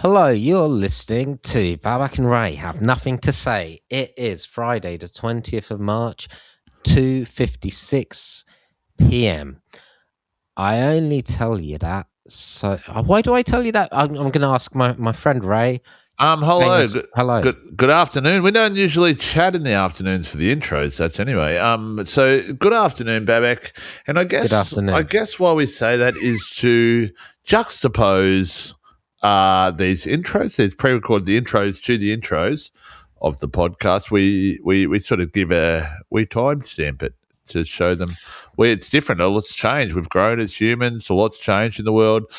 Hello, you're listening to Babak and Ray Have Nothing to Say. It is Friday, the 20th of March, 2:56 p.m. I only tell you that, so why do I tell you that? I'm going to ask my friend Ray. Hello. Hello. Good afternoon. We don't usually chat in the afternoons for the intros. That's anyway. So good afternoon, Babak. And I guess Good afternoon. I guess why we say that is to juxtapose these intros, these pre-recorded the intros to the intros of the podcast. We sort of we timestamp it to show them where it's different. A lot's changed. We've grown as humans. A lot's changed in the world.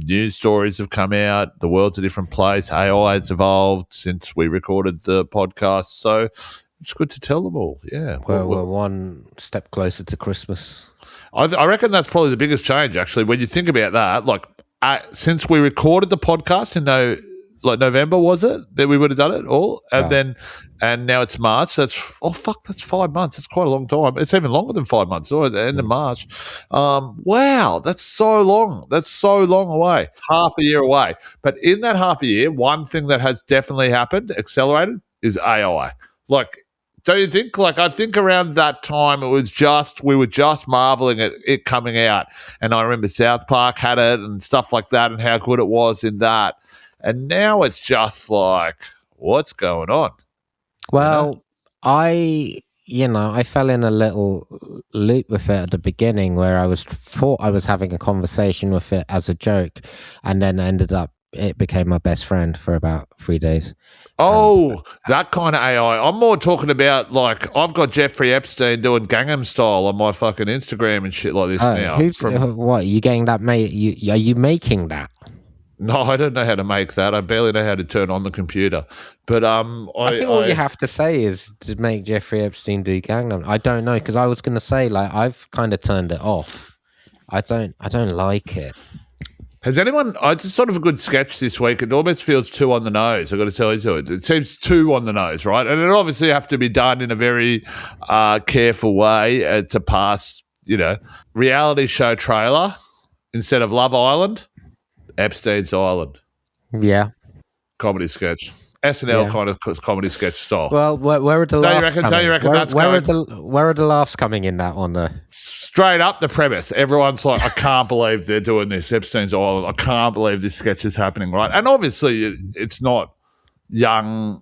News stories have come out. The world's a different place. AI has evolved since we recorded the podcast. So it's good to tell them all. Yeah. We're one step closer to Christmas. I reckon that's probably the biggest change, actually, when you think about that. Like, since we recorded the podcast in November, was it that we would have done it all? And now it's March. That's 5 months. That's quite a long time. It's even longer than 5 months, or at the end of March. Wow, that's so long. That's so long away. Half a year away. But in that half a year, one thing that has definitely happened, accelerated, is AI. Like, don't you think? Like, I think around that time we were just marveling at it coming out. And I remember South Park had it and stuff like that and how good it was in that. And now it's just like, what's going on? Well, I fell in a little loop with it at the beginning where I thought I was having a conversation with it as a joke, and then it became my best friend for about 3 days. Oh, that kind of AI. I'm more talking about, like, I've got Jeffrey Epstein doing Gangnam Style on my fucking Instagram and shit like this now. What, are you getting that made? Are you making that? No, I don't know how to make that. I barely know how to turn on the computer. But I think all you have to say is to make Jeffrey Epstein do Gangnam. I don't know, because I was going to say, like, I've kind of turned it off. I don't like it. Has anyone? It's sort of a good sketch this week. It almost feels too on the nose. I've got to tell you, it seems too on the nose, right? And it obviously have to be done in a very careful way to pass, reality show trailer instead of Love Island. Epstein's Island. Yeah. Comedy sketch. SNL kind of comedy sketch style. Well, where are the laughs coming? Don't you reckon that's going? Where are the laughs coming in that one? Straight up the premise. Everyone's like, I can't believe they're doing this. Epstein's Island. I can't believe this sketch is happening, right? And obviously it's not young.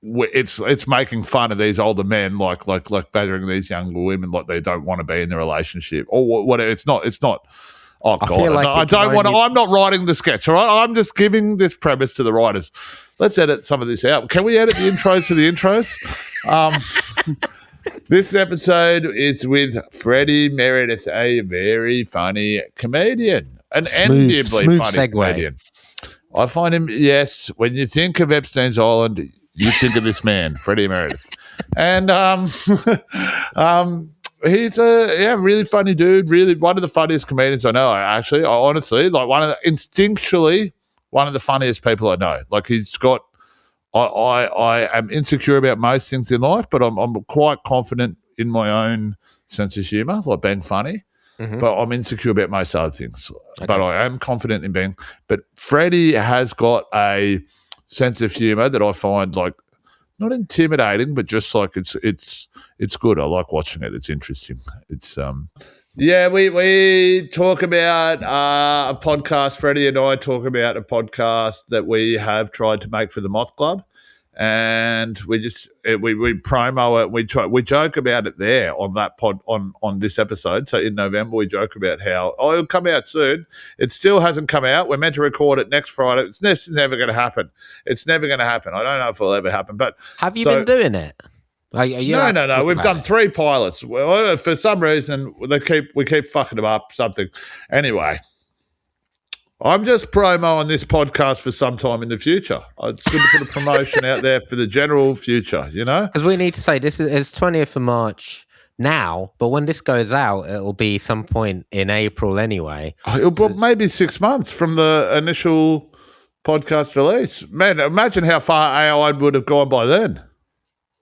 It's making fun of these older men, like badgering these younger women like they don't want to be in the relationship or whatever. It's not. Oh, God. I don't want to. I'm not writing the sketch, all right? I'm just giving this premise to the writers. Let's edit some of this out. Can we edit the intros to the intros? This episode is with Freddie Meredith, a very funny comedian, an enviably funny comedian. I find him, yes, when you think of Epstein's Island, you think of this man, Freddie Meredith. And he's a really funny dude, really one of the funniest comedians I know, actually. I honestly, like instinctually, one of the funniest people I know. Like he's got, I am insecure about most things in life, but I'm quite confident in my own sense of humour, like being funny. Mm-hmm. But I'm insecure about most other things. Okay. But I am confident in being. But Freddie has got a sense of humour that I find like not intimidating, but just like it's good. I like watching it. It's interesting. It's we talk about a podcast. Freddie and I talk about a podcast that we have tried to make for the Moth Club, and we promo it. We joke about it there on that pod on this episode. So in November we joke about how it'll come out soon. It still hasn't come out. We're meant to record it next Friday. It's never going to happen. It's never going to happen. I don't know if it'll ever happen. But have you been doing it? No. We've done 3 pilots. Well, for some reason, we keep fucking them up. Something. Anyway, I'm just promoing this podcast for some time in the future. It's good to put a promotion out there for the general future, Because we need to say it's 20th of March now, but when this goes out, it'll be some point in April anyway. It'll maybe 6 months from the initial podcast release. Man, imagine how far AI would have gone by then.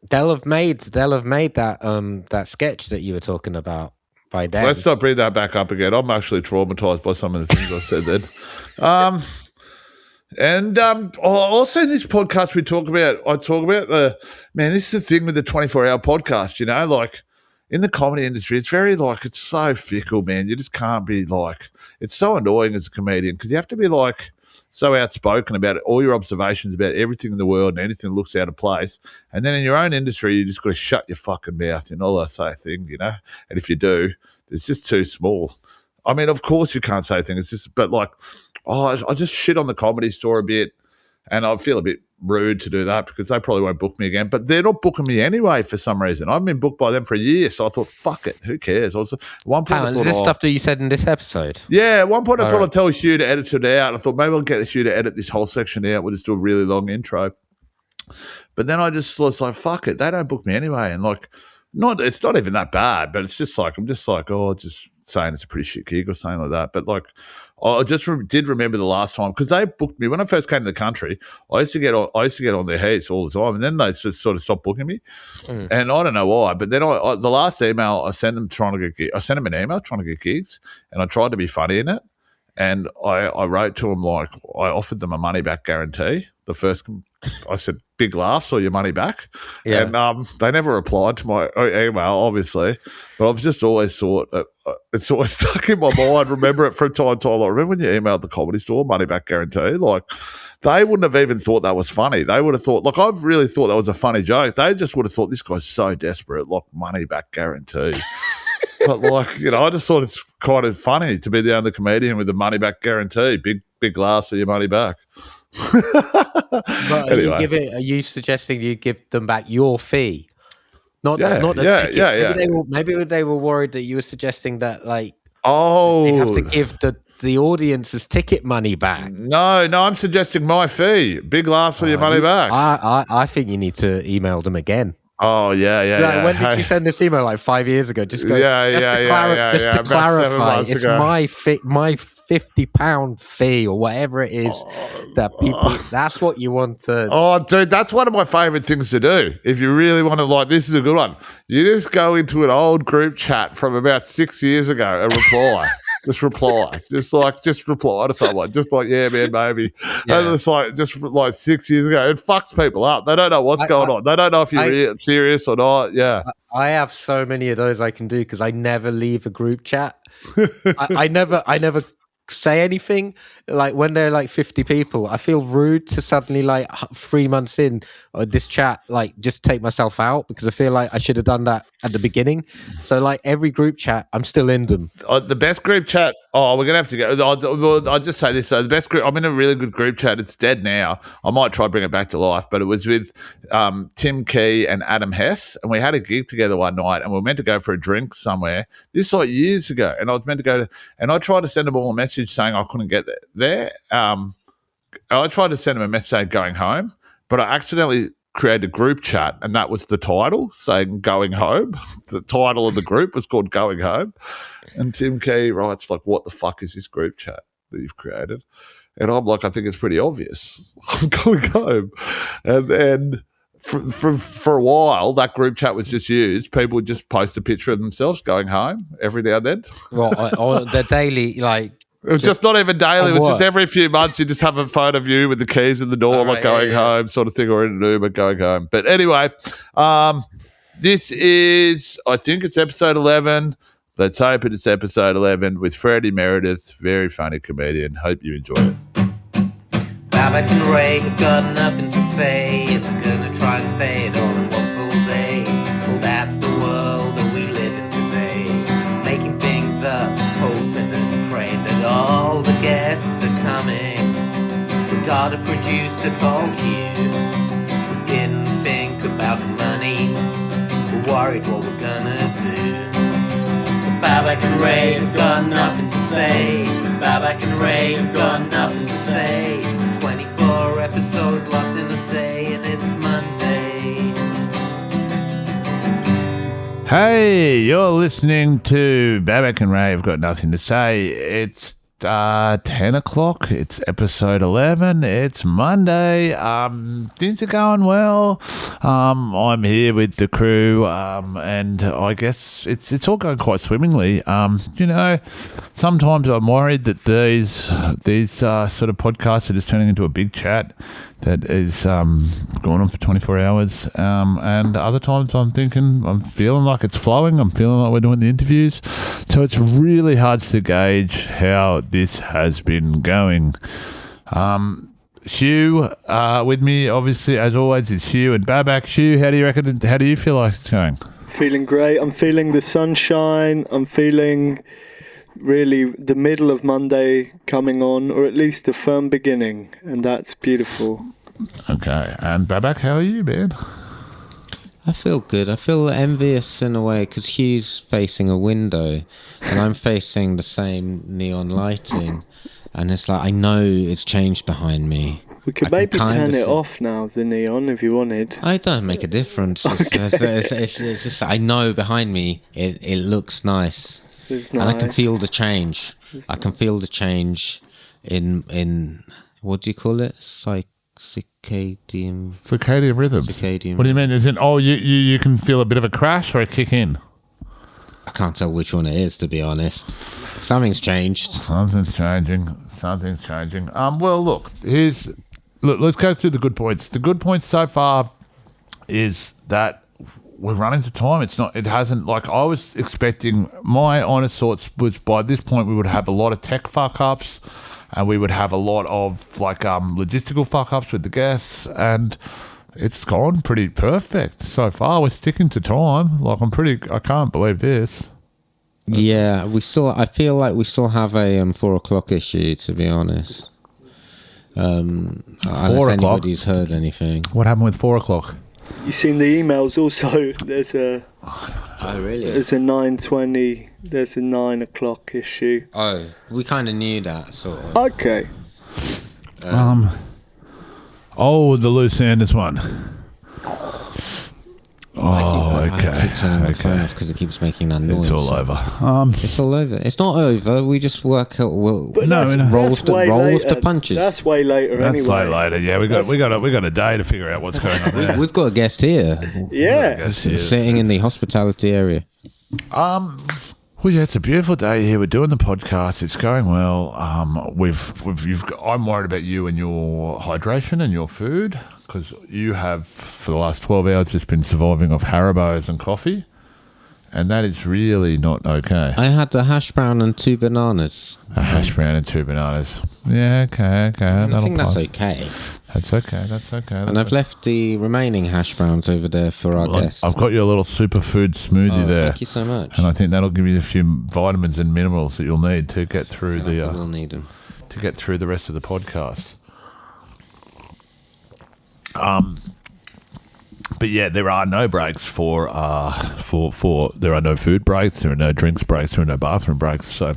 They'll have made that sketch that you were talking about by then. Let's not bring that back up again. I'm actually traumatized by some of the things I said then. And also in this podcast I talk about this is the thing with the 24-hour podcast, like in the comedy industry, it's very like, it's so fickle, man. You just can't be like, it's so annoying as a comedian because you have to be like so outspoken about all your observations about everything in the world and anything that looks out of place. And then in your own industry, you just got to shut your fucking mouth. You're not allowed to say a thing, And if you do, it's just too small. I mean, of course you can't say things. It's just, but like, I just shit on the Comedy Store a bit, and I feel a bit rude to do that because they probably won't book me again. But they're not booking me anyway for some reason. I've been booked by them for a year, so I thought, fuck it, who cares? At one point, is this stuff that you said in this episode? Yeah, at one point I thought I'd tell Hugh to edit it out. I thought maybe I'll get Hugh to edit this whole section out. We'll just do a really long intro. But then I just was like, fuck it, they don't book me anyway. And like, it's not even that bad, but it's just like, I'm just like, just saying it's a pretty shit gig or something like that. But like, I just did remember the last time because they booked me when I first came to the country. I used to get on their heads all the time, and then they just sort of stopped booking me. And I don't know why. But then the last email I sent them I sent them an email trying to get gigs, and I tried to be funny in it. And I wrote to them like I offered them a money back guarantee. The first, I said, big laughs or your money back. Yeah. And they never replied to my email, obviously. But I've just always thought it's always stuck in my mind. Remember it from time to time. Like, remember when you emailed the Comedy Store, money back guarantee? Like, they wouldn't have even thought that was funny. They would have thought, like, I've really thought that was a funny joke. They just would have thought this guy's so desperate, like money back guarantee. But like, I just thought it's kind of funny to be the only comedian with a money back guarantee. Big laughs for your money back. But anyway. Are you suggesting you give them back your fee? Not the ticket. Maybe they were worried that you were suggesting that like you have to give the audience's ticket money back. No, I'm suggesting my fee. Big laughs for your money back. I think you need to email them again. Oh yeah. When did you send this email? Like 5 years ago. Just go. Just to clarify, it's my £50 fee or whatever it is that people. That's what you want to. Oh, dude, that's one of my favorite things to do. If you really want to, like, this is a good one. You just go into an old group chat from about 6 years ago and reply. Just reply. Just reply to someone. Just like, yeah, man, maybe. Yeah. And it's like, just like 6 years ago. It fucks people up. They don't know what's going on. They don't know if you're serious or not. Yeah. I have so many of those I can do because I never leave a group chat. I never say anything. Like when there are like 50 people, I feel rude to suddenly like 3 months in this chat, like just take myself out because I feel like I should have done that at the beginning. So like every group chat, I'm still in them. The best group chat. Oh, we're gonna have to go. I'll just say this. So the best group. I'm in a really good group chat. It's dead now. I might try to bring it back to life, but it was with Tim Key and Adam Hess, and we had a gig together one night, and we were meant to go for a drink somewhere. This is like years ago, and I was meant to go and I tried to send them all a message saying I couldn't get there. I tried to send them a message saying going home, but I accidentally created a group chat, and that was the title saying going home. The title of the group was called Going Home. And Tim Key writes like, what the fuck is this group chat that you've created? And I'm like, I think it's pretty obvious. I'm going home. And then for a while, that group chat was just used. People would just post a picture of themselves going home every now and then. Well, or the daily, like, it was just not even daily. It was just every few months you just have a photo of you with the keys in the door, like going home sort of thing, or in an Uber going home. But anyway, this is, I think it's episode 11. Let's hope it's episode 11 with Freddie Meredith, very funny comedian. Hope you enjoy it. Babbitt and Ray have got nothing to say, and they're gonna try and say it all in one full day. Well, that's the world that we live in today, making things up, hoping and praying that all the guests are coming. We got a producer called Hugh. We didn't think about the money, we're worried what we're gonna do. Babbitt and Ray have got nothing to say. Babbitt and Ray have got nothing to say. 24 episodes locked in a day, and it's Monday. Hey, you're listening to Babbitt and Ray have got nothing to say. It's 10 o'clock. It's episode 11. It's Monday. Things are going well. I'm here with the crew, and I guess it's all going quite swimmingly. Sometimes I'm worried that these sort of podcasts are just turning into a big chat that is going on for 24 hours. And other times I'm feeling like it's flowing. I'm feeling like we're doing the interviews. So it's really hard to gauge how this has been going. Hugh, with me, obviously, as always, is Hugh and Babak. Hugh, how do you feel like it's going? Feeling great. I'm feeling the sunshine. I'm feeling really the middle of Monday coming on, or at least a firm beginning, and that's beautiful. Okay. And Babak, how are you, man? I feel good. I feel envious in a way because Hugh's facing a window and I'm facing the same neon lighting, and it's like I know it's changed behind me. We could maybe turn it off now, the neon, if you wanted. I don't make a difference. It's just I know behind me it looks nice. It's and nice. I can feel the change. I can feel the change in what do you call it? Circadian rhythm. Circadian. What do you mean? Is it? Oh, you can feel a bit of a crash or a kick in. I can't tell which one it is, to be honest. Something's changed. Something's changing. Well, look. Let's go through the good points. The good points so far is that we've run into time. It hasn't, like I was expecting. My honest thoughts was by this point we would have a lot of tech fuck ups, and we would have a lot of logistical fuck ups with the guests, and it's gone pretty perfect so far. We're sticking to time. I can't believe this. Yeah, I feel like we still have a 4 o'clock issue, to be honest. Unless anybody's heard anything. What happened with 4 o'clock? You've seen the emails also. There's a 9:20. There's a 9 o'clock issue. Oh, we kind of knew that, sort of. Okay. The loose Anders one. I keep turning my phone off because it keeps making that noise. It's all over. It's all over. It's not over. We just work out. Roll with the punches. That's way later. Anyway. That's way later. Yeah, we got a day to figure out what's going on there. We've got a guest here. Yeah, sitting in the hospitality area. Well, yeah, it's a beautiful day here. We're doing the podcast. It's going well. I'm worried about you and your hydration and your food because you have, for the last 12 hours, just been surviving off Haribos and coffee, and that is really not okay. I had a hash brown and 2 bananas. A hash brown and 2 bananas. Yeah, okay. I think that's okay. That's okay. And I've left the remaining hash browns over there for our guests. I've got you a little superfood smoothie there. Thank you so much. And I think that'll give you a few vitamins and minerals that you'll need to get through we'll need them. To get through the rest of the podcast. But yeah, there are no breaks there are no food breaks, there are no drinks breaks, there are no bathroom breaks. So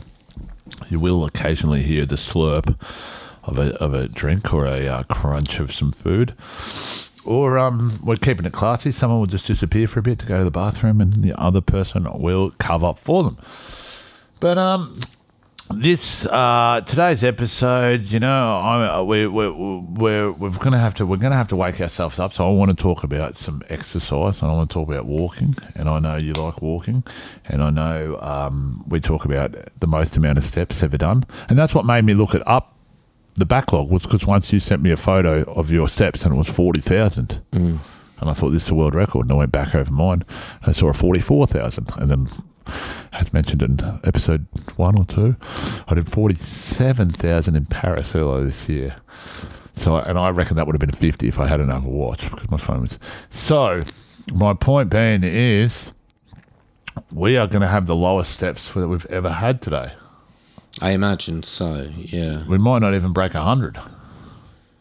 you will occasionally hear the slurp of a drink or a crunch of some food. Or we're keeping it classy. Someone will just disappear for a bit to go to the bathroom, and the other person will cover up for them. But today's episode, we're gonna have to wake ourselves up. So I want to talk about some exercise, and I want to talk about walking. And I know you like walking, and I know we talk about the most amount of steps ever done, and that's what made me look it up. The backlog was because once you sent me a photo of your steps and it was 40,000. And I thought this is a world record, and I went back over mine and I saw a 44,000. And then, as mentioned in episode 1 or 2, I did 47,000 in Paris earlier this year. So, and I reckon that would have been 50 if I had another watch because my phone was. So, my point being is we are going to have the lowest steps that we've ever had today. I imagine so, yeah. We might not even break 100.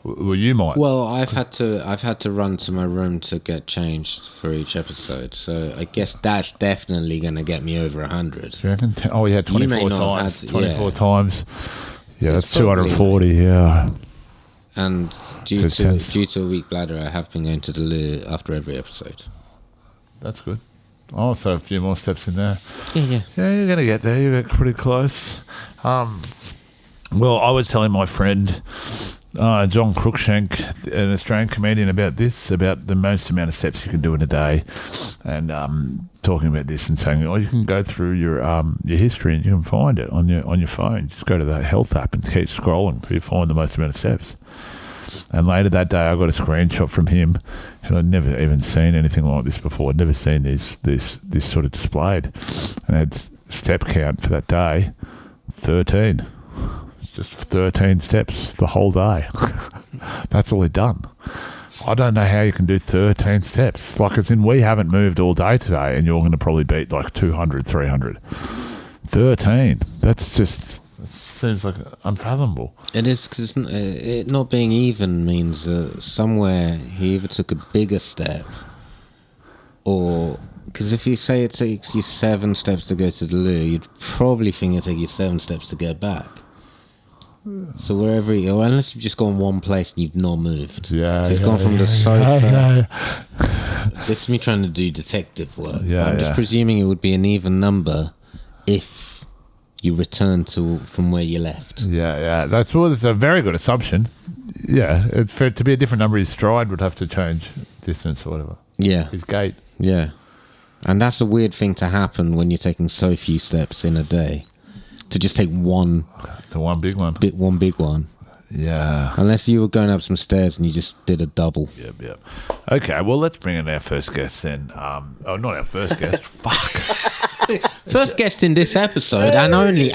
Well, you might. Well, I've had to run to my room to get changed for each episode, so I guess that's definitely going to get me over 100. Do you reckon? Oh, yeah, 24 times. 24 times. Yeah, that's 240, yeah. And due to a weak bladder, I have been going to the loo after every episode. That's good. Oh, so a few more steps in there. Yeah. Yeah, you're going to get there. You get pretty close. Well, I was telling my friend John Cruikshank, an Australian comedian, about the most amount of steps you can do in a day, and talking about this and saying, you can go through your history and you can find it on your phone. Just go to the health app and keep scrolling until you find the most amount of steps. And later that day, I got a screenshot from him, and I'd never even seen anything like this before. I'd never seen this sort of displayed, and it's step count for that day, 13. Just 13 steps the whole day. That's all he'd done. I don't know how you can do 13 steps. Like, as in, we haven't moved all day today, and you're going to probably beat like 200, 300. 13. That's just... seems like unfathomable. It is, because it not being even means that somewhere he either took a bigger step, or... Because if you say it takes you 7 steps to go to the loo, you'd probably think it'd take you 7 steps to get back. So wherever you, or unless you've just gone one place and you've not moved. Yeah, Just gone from the sofa. This is me trying to do detective work. Yeah, I'm just presuming it would be an even number if you return from where you left. Yeah. That's a very good assumption. Yeah, for it to be a different number, his stride would have to change distance or whatever. Yeah. His gait. Yeah. And that's a weird thing to happen when you're taking so few steps in a day. To just take one big one. One big one. Yeah. Unless you were going up some stairs and you just did a double. Yep. Okay, well, let's bring in our first guest then. Not our first guest. Fuck. First guest in this episode, and only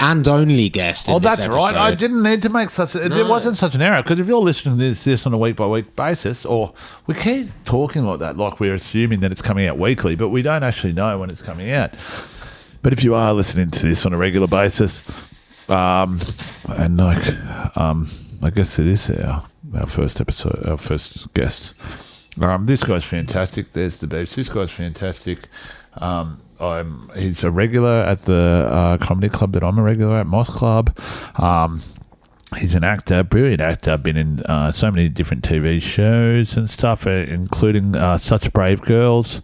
guest in this that's episode. right. I didn't need to make there wasn't such an error, because if you're listening to this on a week-by-week basis, or we keep talking like that, like we're assuming that it's coming out weekly, but we don't actually know when it's coming out. But if you are listening to this on a regular basis, and like, I guess it is our first episode, our first guest. This guy's fantastic. There's the Beeps. This guy's fantastic. He's a regular at the comedy club that I'm a regular at, Moss Club. He's an actor, brilliant actor, been in so many different TV shows and stuff, including Such Brave Girls,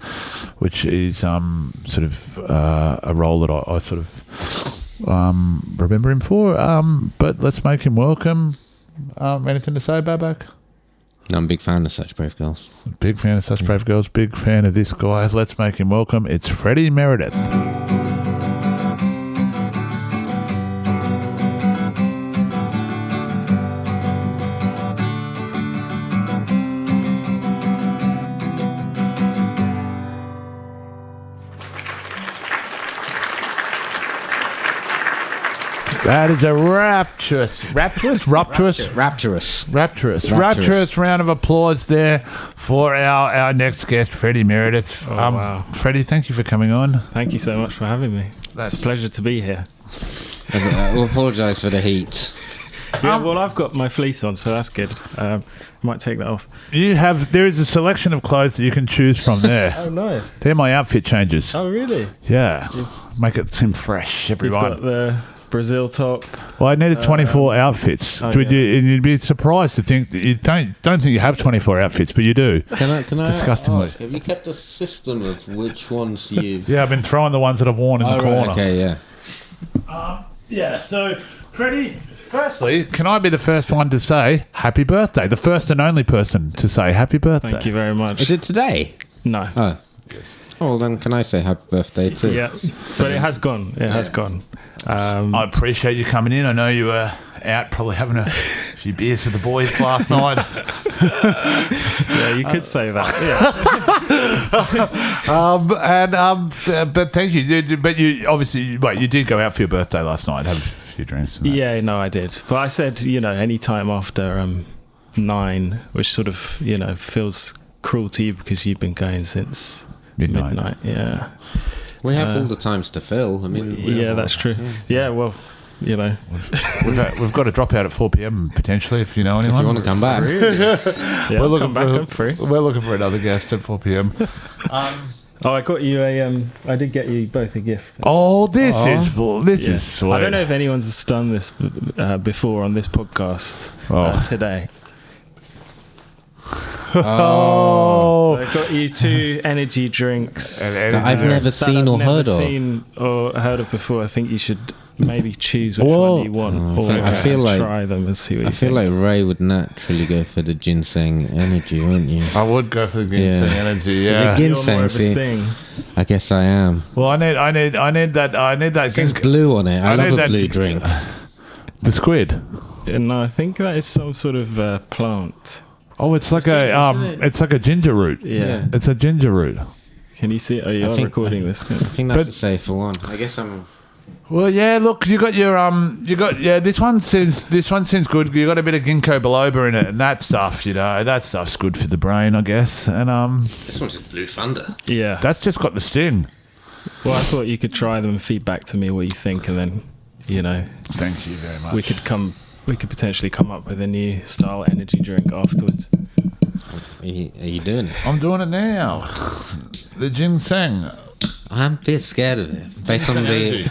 which is sort of a role that I sort of remember him for. But let's make him welcome. Anything to say, Babak? No, I'm a big fan of Such Brave Girls. Big fan of Such Brave Girls, big fan of this guy. Let's make him welcome. It's Freddie Meredith. That is a rapturous round of applause there for our next guest, Freddie Meredith. Wow. Freddie, thank you for coming on. Thank you so much for having me. It's a pleasure to be here. We'll apologise for the heat. Yeah, well, I've got my fleece on, so that's good. Might take that off. There is a selection of clothes that you can choose from there. Oh, nice. They're my outfit changes. Oh, really? Yeah. Make it seem fresh, everyone. You've got the Brazil top. Well, I needed 24 outfits. You'd be surprised to think that you don't think you have 24 outfits, but you do. Can I disgustingly. ask, have you kept a system of which ones you've... Yeah, I've been throwing the ones that I've worn in the corner. Right, okay, yeah. So, Freddie, firstly, can I be the first one to say happy birthday? The first and only person to say happy birthday. Thank you very much. Is it today? No. Oh. Yes. Oh, well, then can I say happy birthday too? Yeah, but it has gone. It has gone. I appreciate you coming in. I know you were out probably having a few beers with the boys last night. Yeah, you could say that. Yeah. But thank you. But you obviously, you did go out for your birthday last night, have a few drinks. Yeah, no, I did. But I said, any time after 9, which sort of, feels cruel to you because you've been going since midnight. Yeah. We have all the times to fill. I mean, yeah, that's true. Yeah, well, we've got to drop out at 4 p.m. potentially if you know anyone. If you want to come back. Really? Yeah, we're come back. I'm free. We're looking for another guest at 4 p.m. I got you I did get you both a gift. Oh, this is sweet. I don't know if anyone's done this before on this podcast today. Oh. So I got you 2 energy drinks that I've never seen or heard of. Seen or heard of before. I think you should maybe choose which one you want, or I feel like try them and see what I you feel think. like Ray would naturally go for the ginseng energy, wouldn't you? I would go for the ginseng Yeah. energy. Is it Yeah. You're more ginseng? of a See, sting. I guess I am. Well, I need that. There's blue on it. I love need a that- blue drink. The squid. No, I think that is some sort of plant. Oh, it's like it's like a ginger root. Yeah. It's a ginger root. Can you see it? Oh, you are think- recording this. I think that's But- the safer one. I guess I'm. Well, yeah. Look, you got your This one seems good. You got a bit of ginkgo biloba in it, and that stuff. That stuff's good for the brain, I guess. And This one's just blue thunder. Yeah. that's just got the sting. Well, I thought you could try them and feed back to me what you think, and then, Thank you very much. we could potentially come up with a new style energy drink afterwards. Are you doing it? I'm doing it now. The ginseng. I'm a bit scared of it. Based on the.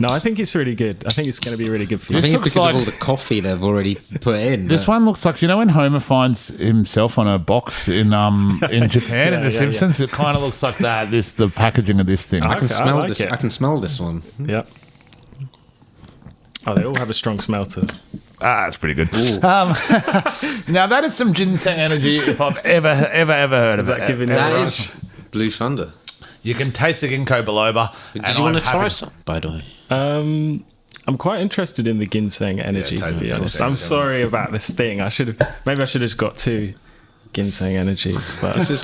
No, I think it's really good. I think it's going to be really good for I you. This think it's looks because like- of all the coffee they've already put in. This one looks like when Homer finds himself on a box in Japan in The Yeah, Simpsons. It kind of looks like that. The packaging of this thing. I can Okay, I smell like this. it. I can smell this one. Yep. Oh, they all have a strong smell to them. That's pretty good. Now that is some ginseng energy if I've ever heard of Is that it. giving you a That rush? is blue thunder. You can taste the ginkgo biloba. Did you want to try some? By the way. I'm quite interested in the ginseng energy, Yeah, to be totally. honest. I'm sorry about this thing. I should have just got 2 ginseng energies, but This is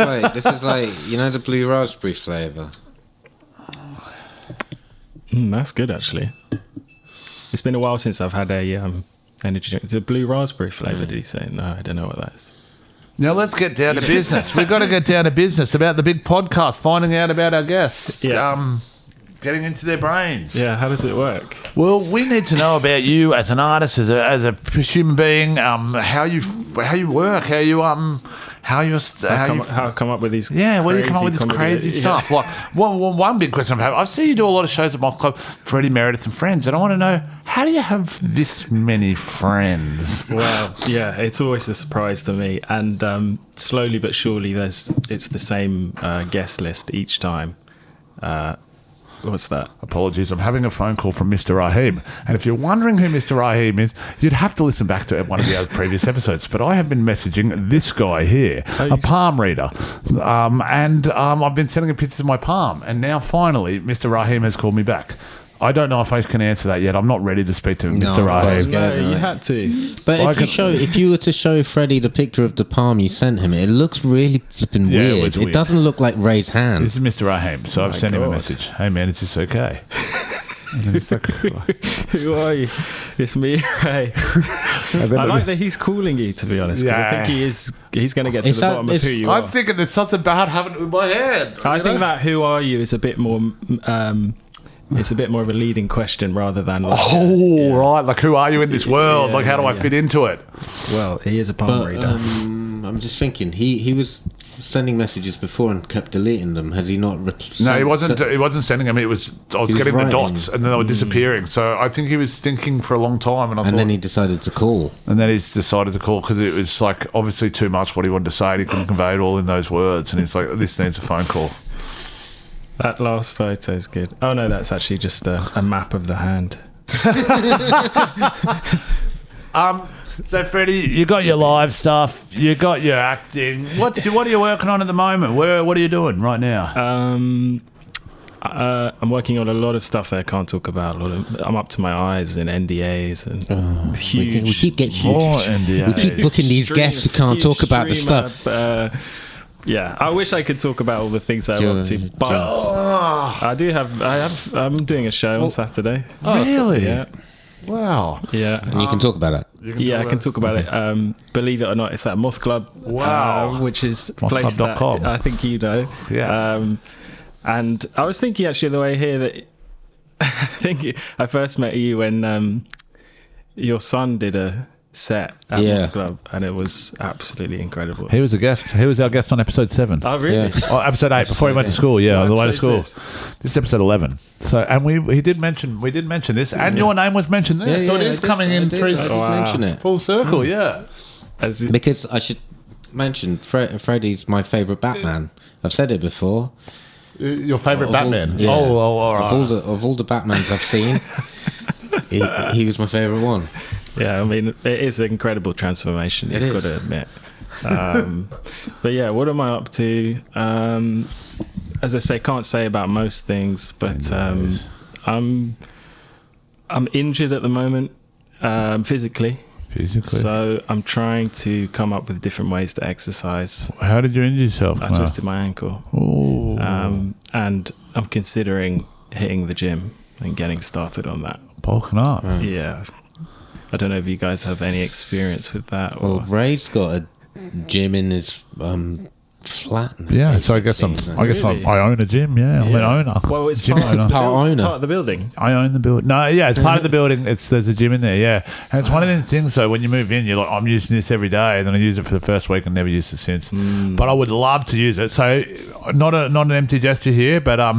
like the blue raspberry flavour. that's good actually. It's been a while since I've had a energy drink. The blue raspberry flavour, did he say? No, I don't know what that is. Now let's get down to business. We've got to get down to business about the big podcast, finding out about our guests. Yeah. Getting into their brains. Yeah, how does it work? Well, we need to know about you as an artist, as a human being, how you work, how you How come up with these? yeah, where do you come up with this comedy- crazy yeah. stuff? Like, one big question I've had, I see you do a lot of shows at Moth Club, Freddie Meredith and friends, and I want to know, how do you have this many friends? Well, yeah, it's always a surprise to me, and slowly but surely, it's the same guest list each time. What's that? Apologies, I'm having a phone call from Mr. Raheem. And if you're wondering who Mr. Raheem is, you'd have to listen back to one of the other previous episodes. But I have been messaging this guy here, a palm reader. I've been sending him pictures of my palm. And now finally, Mr. Raheem has called me back. I don't know if I can answer that yet. I'm not ready to speak to Mr. Raheem. Yeah, No, you no. had to. But if you were to show Freddie the picture of the palm you sent him, it looks really flipping Yeah, it weird. was It weird. doesn't look like Ray's hand. This is Mr. Raheem. So I've sent him a God. message. Hey, man, is this okay? And then it's like, Who are you? It's me, Ray. I like that he's calling you, to be honest, because I think he's going to get to It's the that- bottom of it's- who you I'm are. thinking there's something bad happening with my hand. I think that "Who are you" is a bit more. It's a bit more of a leading question rather than. Oh, right. Like, who are you in this world? Yeah, Like, how do I yeah. fit into it? Well, he is a palm But reader. I'm just thinking, he was sending messages before and kept deleting them. Has he not? No, he wasn't. He wasn't sending them. I was was getting the writing. dots, and then they were disappearing. So I think he was thinking for a long time, and I And thought, then he decided to call. and then he's decided to call because it was like obviously too much what he wanted to say, and he couldn't convey it all in those words. And he's like, "This needs a phone call." That last photo is good. Oh no, that's actually just a map of the hand. So Freddie, you got your live stuff, you got your acting. What are you working on at the moment? What are you doing right now? I'm working on a lot of stuff that I can't talk about. I'm up to my eyes in NDAs and huge. We keep getting More We NDAs. keep booking these guests who can't huge talk about the stream stuff. up, yeah, I wish I could talk about all the things I'm up to, Joe. but I'm doing a show on Saturday. Really? Yeah, Wow. yeah. And you can talk about it. Yeah, I can talk about it. Believe it or not, it's at Moth Club. Wow. Which is a place that Mothclub.com. I think you know. Yes. And I was thinking actually on the way here that I think I first met you when your son did a set at Yeah. Moth Club, and it was absolutely incredible. He was a guest. He was our guest on episode 7. Oh, really? Yeah. Oh, episode 8 before he went to school. Yeah, on the way to episode school. is This is episode 11. So, and we did mention this, and your name was mentioned there. So it is coming in three I did mention it. full circle. Yeah. As it- Because I should mention, Freddie's my favourite Batman. I've said it before. Your favorite Of all- Batman? yeah. Oh, all right. Of all the Batmans I've seen, he was my favourite one. Yeah, I mean, it is an incredible transformation, you've got to admit. But yeah, what am I up to? As I say, can't say about most things, but I'm injured at the moment, physically. So I'm trying to come up with different ways to exercise. How did you injure yourself? I twisted my ankle. And I'm considering hitting the gym and getting started on that. Bulking up. Yeah. I don't know if you guys have any experience with that. Well, Ray's got a gym in his flat. Yeah, so I guess Really? I own a gym. Yeah, I'm an owner. Well, it's Gym part owner. part of the building. I own the building. No, yeah, it's part of the building. There's a gym in there. Yeah, and it's one of those things. So when you move in, you're like, I'm using this every day, and then I use it for the first week and never used it since. But I would love to use it. So not an empty gesture here, but a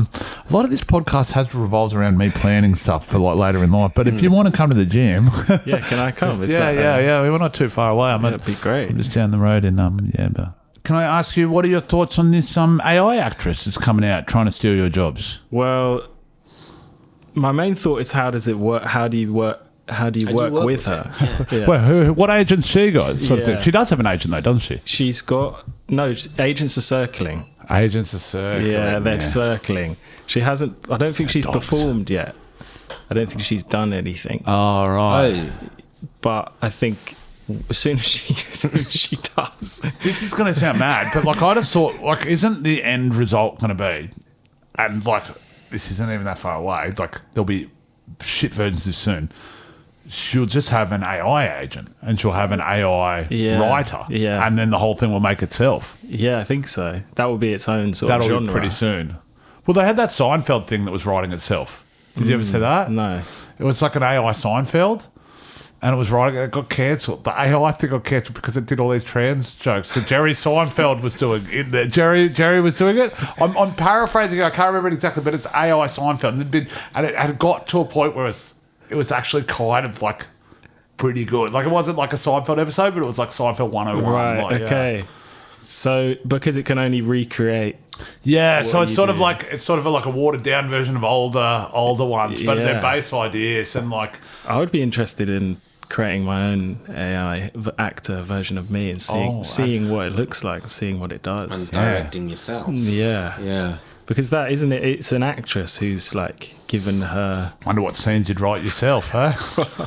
lot of this podcast has revolved around me planning stuff for like later in life. But if you want to come to the gym, Yeah, can I come? yeah, we're not too far away. That'd be great. I'm just down the road in but. Can I ask you, what are your thoughts on this AI actress that's coming out trying to steal your jobs? Well, my main thought is how does it work? How do you work with her? Yeah. Well, what agent she got? Sort of Yeah. thing. She does have an agent though, doesn't she? She's got agents are circling. Agents are circling. Yeah, they're circling. She hasn't. I don't think she's performed yet. I don't think she's done anything. Oh, right. But I think as soon as she does. This is going to sound mad, but like I just thought, like, isn't the end result going to be, and like this isn't even that far away, like there'll be shit versions this soon. She'll just have an AI agent and she'll have an AI writer, and then the whole thing will make itself. Yeah, I think so. That will be its own sort of genre. That'll be pretty soon. Well, they had that Seinfeld thing that was writing itself. Did you ever see that? No. It was like an AI Seinfeld. And it was right. It got cancelled. The AI thing got cancelled because it did all these trans jokes. So Jerry Seinfeld was doing it. There. Jerry was doing it. I'm paraphrasing. I can't remember it exactly, but it's AI Seinfeld, and it got to a point where it was actually kind of like pretty good. Like it wasn't like a Seinfeld episode, but it was like Seinfeld 101. Right. Like, okay. Yeah. So because it can only recreate. Yeah, so it's sort of like a watered down version of older ones, but they're base ideas and like. I would be interested in creating my own AI actor version of me and seeing what it looks like, seeing what it does, and directing yourself. Yeah. Because that isn't it. It's an actress who's like given her. Wonder what scenes you'd write yourself, huh?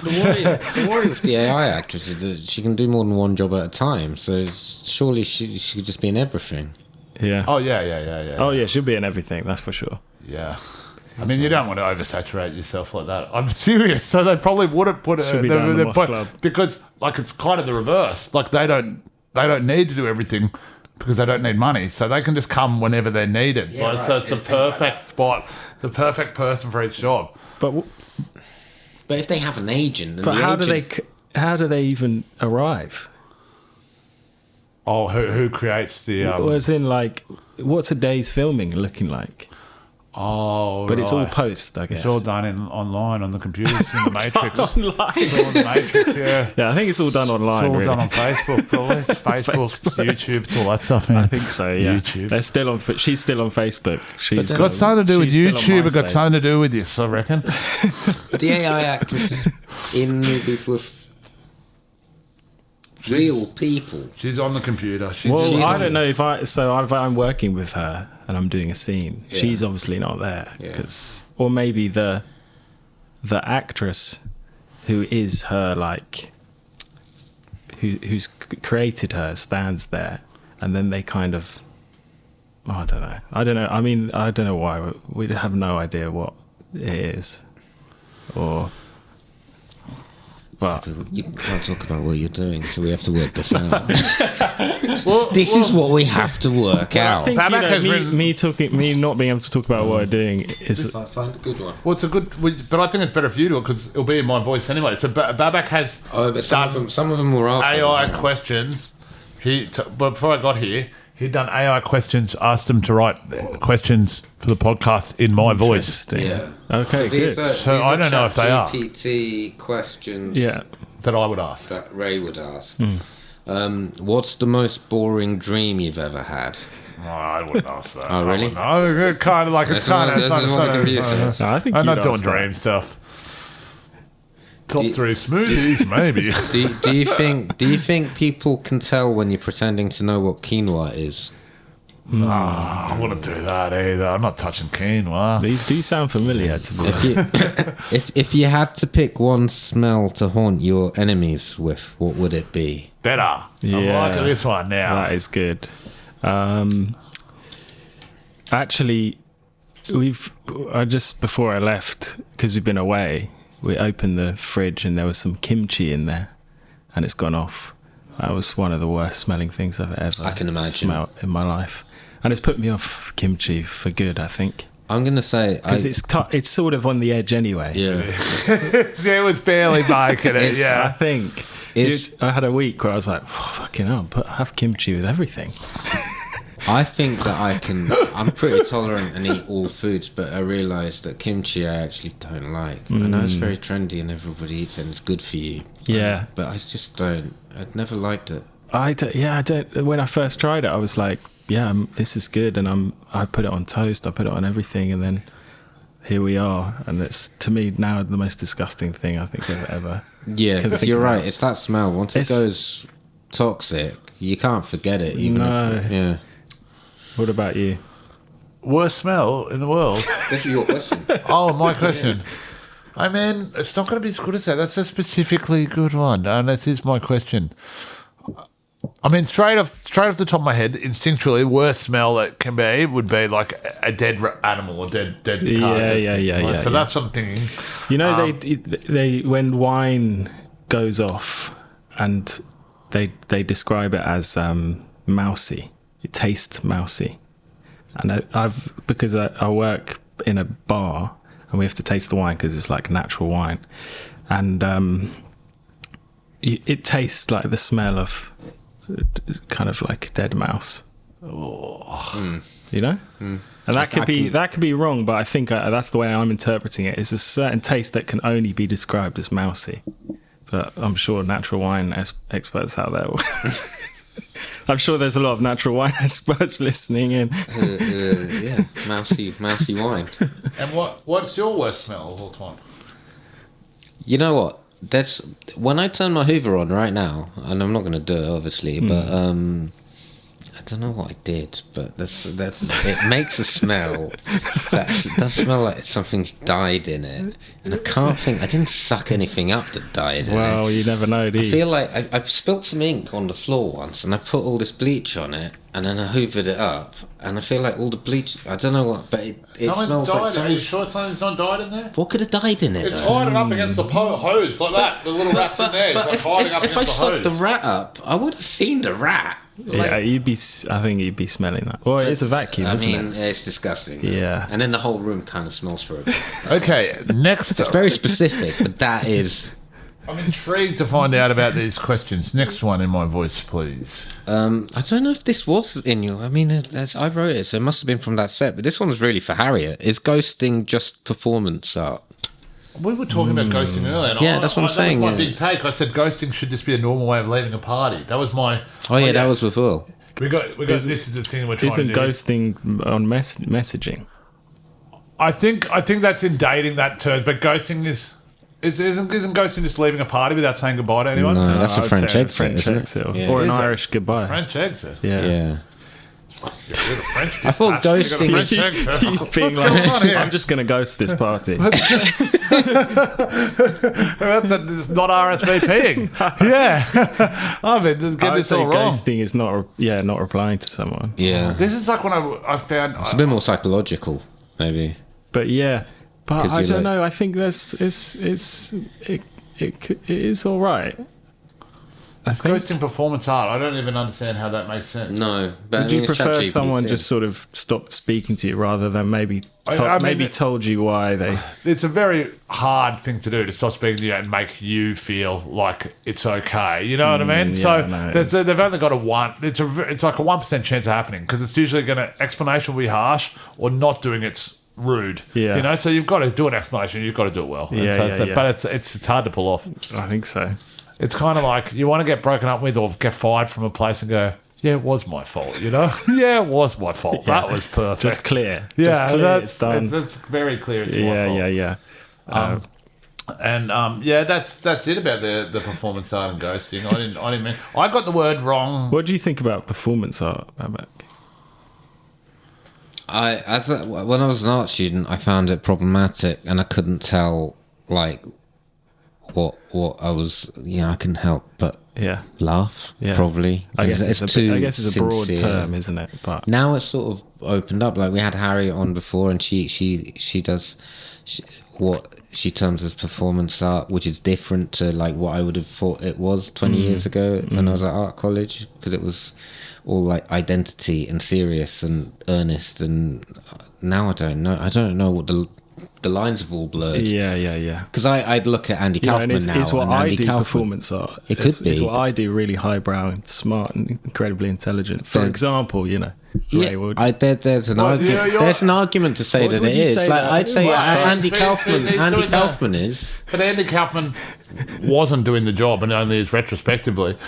The worry with the AI actress is that she can do more than one job at a time. So surely she could just be in everything. Yeah. Oh yeah. Oh yeah, she'll be in everything. That's for sure. Yeah. I mean, you don't want to oversaturate yourself like that. I'm serious. So they probably wouldn't put it because, like, it's kind of the reverse. Like they don't need to do everything because they don't need money, so they can just come whenever they're needed. Yeah, right. So it's the perfect spot, the perfect person for each job. But if they have an agent, then how do they even arrive? Oh, who creates the? As in, like, what's a day's filming looking like? Oh, but it's all post, I guess. It's all done online on the computers in the Matrix. Online. It's all in the Matrix, yeah. Yeah, I think it's all done online. It's all done on Facebook, probably. It's Facebook, it's YouTube, it's all that stuff. Man. I think so. Yeah. YouTube. They're still on. She's still on Facebook. It's got something to do with YouTube. It's got something to do with this, I reckon. But the AI actress is in movies with real people. She's on the computer. I don't know if I'm working with her and I'm doing a scene. Yeah. She's obviously not there or maybe the actress who is her, like, who's created her stands there, and then they kind of. I don't know. I mean, I don't know why. We have no idea what it is, or. But you can't talk about what you're doing, so we have to work this out. This is what we have to work out. I think me not being able to talk about what I'm doing is. I find a good one. Well, it's a good, but I think it's better for you to, because it'll be in my voice anyway. So Babak has. But some of them were AI questions. But before I got here, he'd done AI questions, asked them to write questions for the podcast in my voice. Yeah. Okay, good. So I don't know if they are. GPT questions that I would ask. That Ray would ask. What's the most boring dream you've ever had? Oh, I wouldn't ask that. Oh, really? No, kind of like it's kind of. I think I'm not doing ask dream stuff. Top 3 smoothies, maybe. Do you think people can tell when you're pretending to know what quinoa is? No, I wouldn't do that either. I'm not touching quinoa. These do sound familiar to me. If you had to pick one smell to haunt your enemies with, what would it be? Better. Yeah. I'm liking this one now. That is good. Actually, just before I left, because we've been away, we opened the fridge and there was some kimchi in there, and it's gone off. That was one of the worst smelling things I've ever smelled in my life, and it's put me off kimchi for good, I think. I'm gonna say because it's sort of on the edge anyway. Yeah, it was barely making it. I think I had a week where I was like, fucking hell, have kimchi with everything. I think that I'm pretty tolerant and eat all foods, but I realised that kimchi I actually don't like. I know it's very trendy and everybody eats it and it's good for you. Yeah. But I just don't. I'd never liked it. I don't. When I first tried it, I was like, this is good. And I put it on toast, I put it on everything, and then here we are. And it's, to me, now the most disgusting thing I think I've ever. Yeah, because you're right. It's that smell. Once it goes toxic, you can't forget it. Yeah. What about you? Worst smell in the world? This is your question. Oh, my question. I mean, it's not going to be as good as that. That's a specifically good one. And this is my question. I mean, straight off the top of my head, instinctually, worst smell that can be would be like a dead animal or dead carcass. Yeah. So that's what I'm thinking. You know, they when wine goes off, and they describe it as mousy. It tastes mousy, and because I work in a bar and we have to taste the wine because it's like natural wine, and it tastes like the smell of kind of like a dead mouse. You know, and that could be wrong, but I think that's the way I'm interpreting it. It's a certain taste that can only be described as mousy, but I'm sure natural wine experts out there. I'm sure there's a lot of natural wine experts listening in. Yeah, mousy wine. And what's your worst smell of all time? You know what? When I turn my Hoover on right now, and I'm not going to do it obviously, but I don't know what I did, but it makes a smell that does smell like something's died in it, and I didn't suck anything up that died in it. Well, you never know, do you? I feel like I spilt some ink on the floor once, and I put all this bleach on it, and then I hoovered it up, and I feel like all the bleach, I don't know what, but it smells like something. Are you sure something's not died in there? What could have died in it? It's hiding up against the hose like that. The little rat's in there. It's like hiding up against the hose. If I sucked the rat up, I would have seen the rat. I think you'd be smelling that. Well, it's a vacuum, isn't it? It's disgusting. Yeah. And then the whole room kind of smells for a bit. Okay, next. It's very specific, but that is... I'm intrigued to find out about these questions. Next one in my voice, please. I don't know if this was in your... I mean, I wrote it, so it must have been from that set, but this one was really for Harriet. Is ghosting just performance art? We were talking about ghosting earlier. And yeah, that's what I'm saying. That was my big take. I said ghosting should just be a normal way of leaving a party. That was my... Oh, yeah, that was with Will. We got. This is the thing we're trying to do. Isn't ghosting on messaging? I think that's in dating that term, but ghosting isn't ghosting just leaving a party without saying goodbye to anyone? No, that's a French exit, isn't it? Yeah. Or an Irish goodbye. French exit. Yeah. I thought ghosting was being like, I'm just going to ghost this party. That's not RSVPing. Yeah. I mean, just get this all wrong. Ghosting is not replying to someone. Yeah. This is like when I found... It's a bit more psychological, maybe. But yeah. But I don't know. I think it is all right. It's ghosting performance art. I don't even understand how that makes sense. No, but would you prefer someone just sort of stopped speaking to you rather than maybe told you why they? It's a very hard thing to do, to stop speaking to you and make you feel like it's okay. You know what I mean? Yeah, so they've only got a one. It's like a 1% chance of happening, because it's usually going to explanation will be harsh, or not doing it's rude. Yeah. You know, so you've got to do an explanation. You've got to do it well. But it's hard to pull off. I think so. It's kind of like you want to get broken up with or get fired from a place and go, yeah, it was my fault, you know? Yeah, it was my fault. Yeah. That was perfect. Just clear. Yeah, it's done. That's very clear. It's my fault. Yeah. And that's it about the performance art and ghosting. I didn't mean. I got the word wrong. What do you think about performance art, Babak? When I was an art student, I found it problematic, and I couldn't tell like what I was. I couldn't help but laugh. Yeah. Probably. I guess it's a broad term, isn't it? But now it's sort of opened up. Like we had Harriet on before, and she does what she terms as performance art, which is different to like what I would have thought it was 20 years ago when I was at art college, because it was all like identity and serious and earnest, and now I don't know what the lines have all blurred. Yeah. Because I'd look at Andy Kaufman now. It's what I do, Kaufman, performance art. It could be. It's what I do, really highbrow and smart and incredibly intelligent. For example, Ray Wood. There's an argument. There's an argument to say that it is. Like I'd say Andy Kaufman. Andy Kaufman is. But Andy Kaufman wasn't doing the job, and only is retrospectively.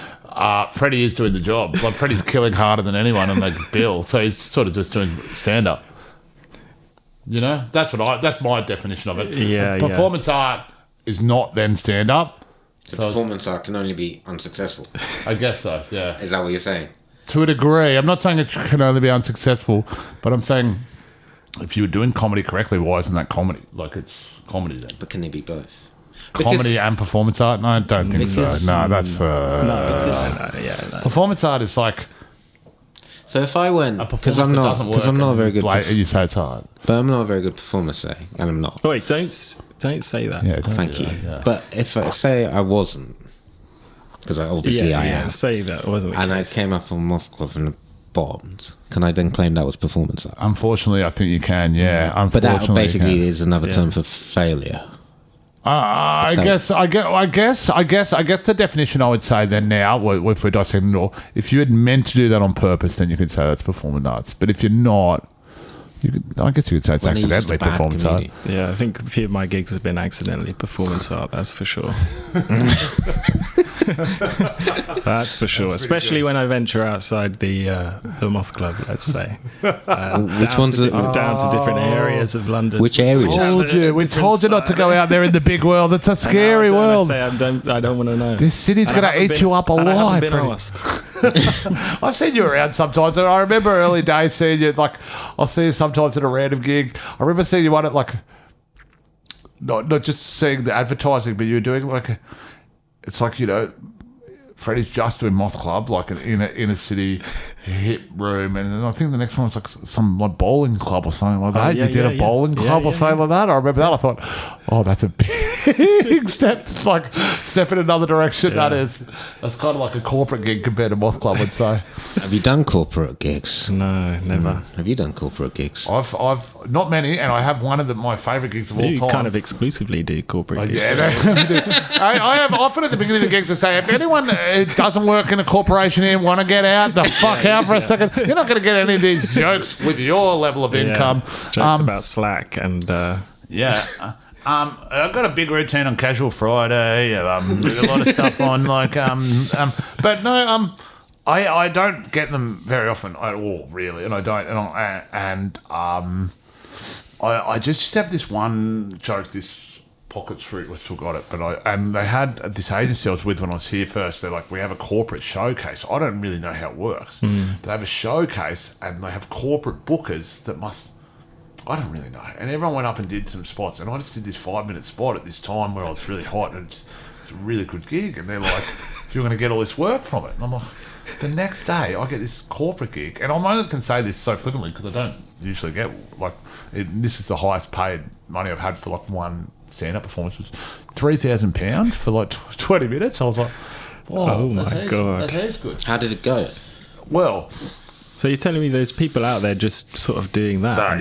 Freddie is doing the job. Like Freddie's killing harder than anyone on the bill, so he's sort of just doing stand up. That's my definition of it. Yeah, performance art is not then stand up. So performance art can only be unsuccessful. I guess so. Yeah. Is that what you're saying? To a degree. I'm not saying it can only be unsuccessful, but I'm saying if you were doing comedy correctly, why isn't that comedy? Like it's comedy then. But can it be both? Comedy and performance art? No, I don't think so. No, that's no. Performance art is like. So if I went, because I'm not a very good. You say it's hard, but I'm not a very good performer, say, and I'm not. Wait, don't say that. Yeah, thank you. Yeah. But if I say I wasn't, because I am. Say that wasn't the and case. I came up on Moth Club and bombed. Can I then claim that was performance art? Unfortunately, I think you can. Yeah, but that basically is another term for failure. I guess the definition I would say then now, if we're dissecting it all, if you had meant to do that on purpose, then you could say that's performance arts. But if you're not, I guess you could say it's accidentally performance art. Yeah, I think a few of my gigs have been accidentally performance art, that's for sure. That's for sure. Especially when I venture outside the Moth Club, let's say. Which ones down to different areas of London. Which areas? We told you not to go out there in the big world. It's a scary world. I don't want to know. This city's going to eat you up alive. I haven't been asked. I've seen you around sometimes, and I remember early days seeing you. Like I'll see you sometimes at a random gig. I remember seeing you one at like not just seeing the advertising, but you were doing like it's like Freddie's just doing Moth Club, like an inner city hip room, and then I think the next one was like some like bowling club or something like that. You did a bowling club or something like that. I remember that. I thought, oh, that's a big step, like step in another direction. Yeah. That's kind of like a corporate gig compared to Moth Club, I'd say. Have you done corporate gigs? No, never. Have you done corporate gigs? I've not many, and I have one of my favourite gigs of all time. You kind of exclusively do corporate gigs. Yeah, I have often at the beginning of the gigs to say, if anyone doesn't work in a corporation here want to get out the fuck out for a second, you're not going to get any of these jokes with your level of income. Jokes about Slack and I've got a big routine on Casual Friday. With a lot of stuff on, but no, I don't get them very often at all, really, and I don't, I just used to have this one joke, this Pockets Fruit, I still got it, and they had this agency I was with when I was here first. They're like, we have a corporate showcase. I don't really know how it works. They have a showcase, and they have corporate bookers that must. I don't really know. And everyone went up and did some spots, and I just did this 5-minute spot at this time where I was really hot, and it's a really good gig. And they're like, you're going to get all this work from it. And I'm like, the next day I get this corporate gig, and I only can say this so flippantly because I don't usually get this is the highest paid money I've had for like one stand-up performance was £3,000 for like 20 minutes. I was like, oh my God. That's good. How did it go? Well, so you're telling me there's people out there just sort of doing that?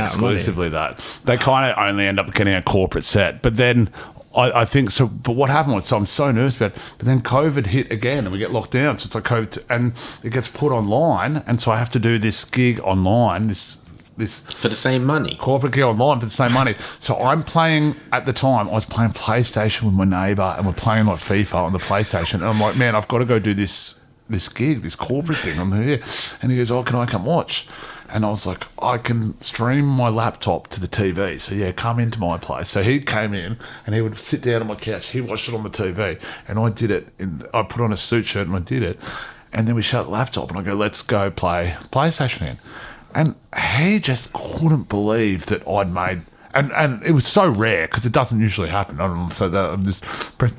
Exclusively that. They kind of only end up getting a corporate set. But then I think so. But what happened was, so I'm so nervous about it. But then COVID hit again and we get locked down. So it's like COVID, and it gets put online. And so I have to do this gig online, this for the same money. Corporate gig online for the same money. So I'm playing, at the time, I was playing PlayStation with my neighbour, and we're playing like FIFA on the PlayStation. And I'm like, man, I've got to go do this this gig, this corporate thing. I'm here. And he goes, oh, can I come watch? And I was like, I can stream my laptop to the TV. So, yeah, come into my place. So he came in and he would sit down on my couch. He watched it on the TV. And I did it. I put on a suit shirt and I did it. And then we shut the laptop and I go, let's go play PlayStation again. And he just couldn't believe that I'd made... And it was so rare because it doesn't usually happen. I don't know, so that I'm just, but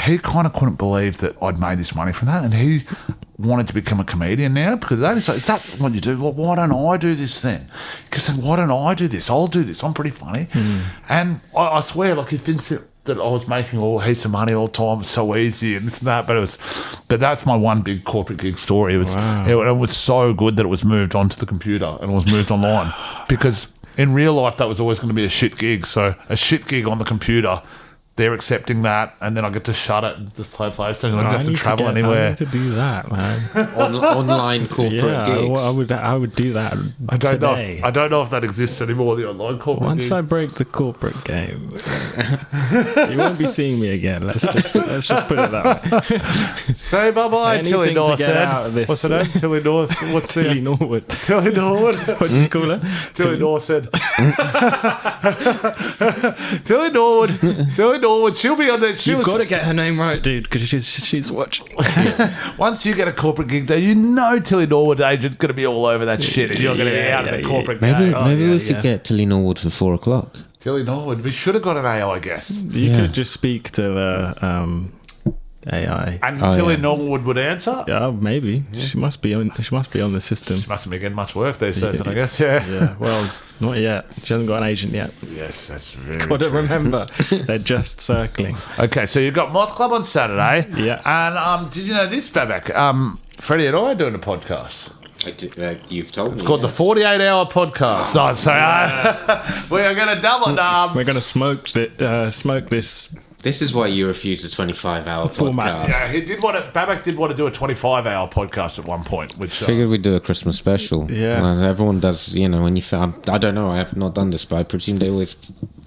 he kind of couldn't believe that I'd made this money from that, and he wanted to become a comedian now because that is like, is that what you do? Well, why don't I do this then? Because why don't I do this? I'll do this. I'm pretty funny, and I swear, like he thinks that I was making all heaps of money all the time. It's so easy and this and that, but that's my one big corporate gig story. It was so good that it was moved onto the computer and it was moved online because. In real life, that was always going to be a shit gig. So a shit gig on the computer, they're accepting that, and then I get to shut it and just play PlayStation. I don't have to travel anywhere. I need to do that, man. Online corporate gigs. I would do that I don't today. know. I don't know if that exists anymore. The online corporate. Once gig. I break the corporate game, you won't be seeing me again. Let's just put it that way. Say bye bye, Tilly Norwood. What's her name? Tilly Norwood. What's Tilly Norwood? Tilly Norwood. What did you call her? Tilly Norwood. Tilly Norwood. Tilly Norwood. She'll be on that. You've got to get her name right, dude, because she's watching. Once you get a corporate gig, though, you know Tilly Norwood agent's going to be all over that shit, and you're going to be out of the corporate game. Maybe we could get Tilly Norwood for 4 o'clock. Tilly Norwood. We should have got an AI guest. You could just speak to the AI, and Tilly Norwood would answer. Yeah, maybe. Yeah. She must be on the system. She mustn't be getting much work these days, I guess. Yeah. Well, not yet. She hasn't got an agent yet. Yes, that's very Got to true. remember, they're just circling. Okay, so you've got Moth Club on Saturday. Yeah. And did you know this, Babak? Freddie and I are doing a podcast. You've told me. It's called the 48-hour podcast. Oh, sorry. We are going to double it. We're going to smoke this. This is why you refused a 25-hour format. podcast. Yeah, Babak did want to do a 25-hour podcast at one point. Which figured we'd do a Christmas special. Yeah. Everyone does, when you... I don't know, I have not done this, but I presume they always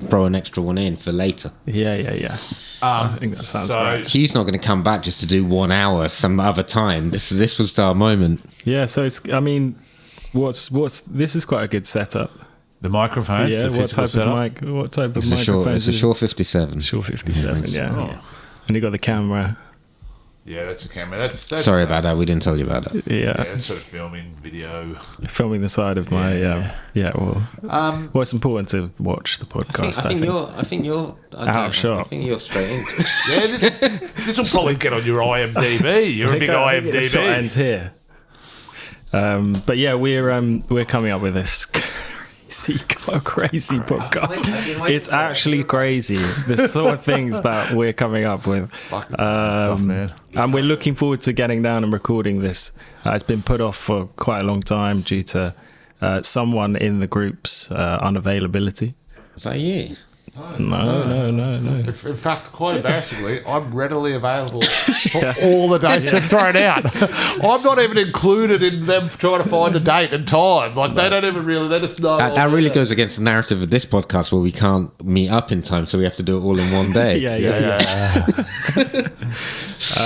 throw an extra one in for later. Yeah. I think that sounds right. Hugh's not going to come back just to do 1 hour some other time. This was our moment. Yeah, so it's... I mean, this is quite a good setup. The microphones. Yeah, what type of microphone? It's a Shure 57. Shure 57, yeah. And you got the camera. Yeah, that's a camera. That's Sorry about that. We didn't tell you about that. Yeah, it's sort of filming video. Filming the side of my well, it's important to watch the podcast. I think you're out of shot. I think you're straight in. Yeah, this will probably get on your IMDb. You're a big IMDb. Shot ends here. But yeah, we're coming up with this crazy podcast. It's actually crazy, the sort of things that we're coming up with. Stuff, man. And we're looking forward to getting down and recording this. It's been put off for quite a long time due to someone in the group's unavailability. Is that you? No. In fact, quite embarrassingly, I'm readily available for all the dates they're thrown out. I'm not even included in them trying to find a date and time. Like, they don't even really, they just know. That really goes against the narrative of this podcast where we can't meet up in time, so we have to do it all in one day. Yeah.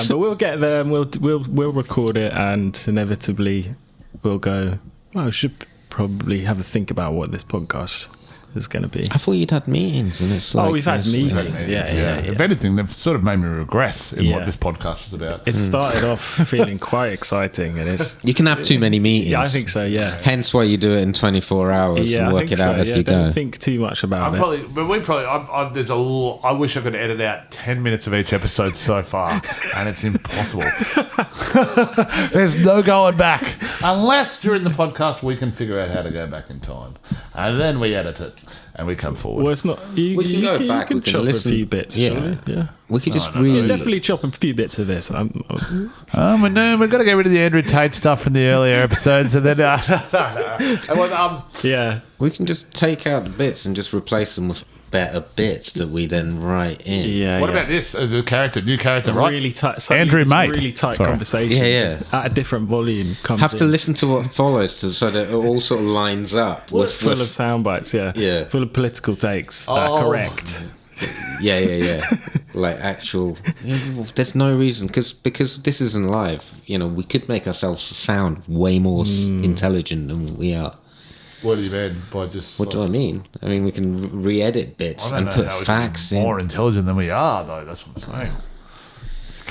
But we'll get there and we'll record it, and inevitably we'll go, well, we should probably have a think about what this podcast is going to be. I thought you'd had meetings, and it's like... we've had meetings. Yeah. If anything, they've sort of made me regress in what this podcast was about. It started off feeling quite exciting, and it's... You can have too many meetings. Yeah, I think so, yeah. Hence why you do it in 24 hours and work it out as you go. Don't think too much about it. There's I wish I could edit out 10 minutes of each episode so far, and it's impossible. There's no going back. Unless during the podcast we can figure out how to go back in time. And then we edit it. And we come forward. Well, it's not. We can go back. You can chop listen. a few bits. Yeah. We could just really definitely chop a few bits of this. We've got to get rid of the Andrew Tate stuff from the earlier episodes, and then yeah, we can just take out the bits and just replace them with better bits that we then write in. Yeah. What about this as a character, new character, right? Really tight. Andrew Mate. Really tight conversation. Yeah. Just at a different volume. Have to listen to what follows so that it all sort of lines up. Full of sound bites. Yeah. Yeah. Full of political takes that are correct. Yeah. like actual. There's no reason because this isn't live. We could make ourselves sound way more intelligent than we are. What do you mean by just? What do I mean? I mean we can re-edit bits and put facts in. More intelligent than we are, though. That's what I'm saying.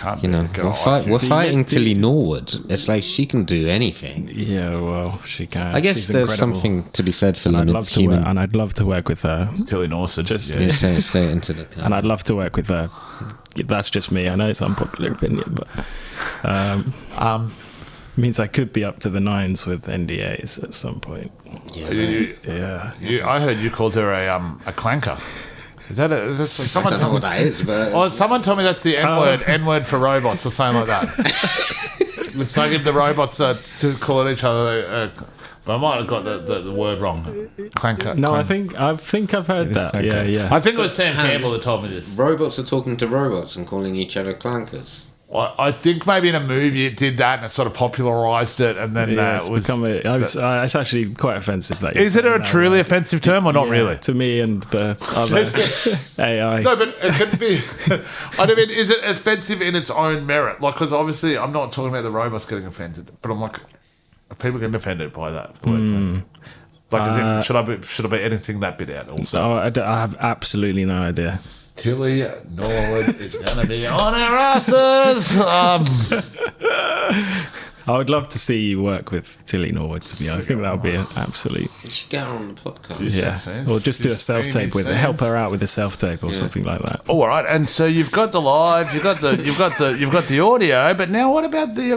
We're fighting Tilly Norwood. It's like she can do anything. Yeah, well, she can. I guess She's there's incredible. something to be said for And I'd love to work with her. Tilly Norwood. Just say it into the and I'd love to work with her. That's just me. I know it's unpopular opinion, but means I could be up to the nines with NDAs at some point. Yeah. I heard you called her a clanker. Is that someone? I don't know what that is, but Oh, someone told me that's the N word for robots or something like that. It's like if the robots to call at each other. But I might have got the word wrong. Clanker. No, I think I've heard that. Clanker. Yeah. I think it was Sam Campbell that told me this. Robots are talking to robots and calling each other clankers. I think maybe in a movie it did that and it sort of popularised it, and then it's actually quite offensive. Is it a truly offensive term or not really? To me and the other AI. No, but it could be. I mean, is it offensive in its own merit? Like, because obviously I'm not talking about the robots getting offended, but I'm like, are people getting offended by that? Like, should I be editing that bit out also? I have absolutely no idea. Tilly Norwood is going to be on our asses. I would love to see you work with Tilly Norwood. I think that would be an absolute. You should get her on the podcast. Yeah, or just do a self-tape with her. Help her out with a self-tape or something like that. All right, and so you've got the live, you've got the audio, but now what about the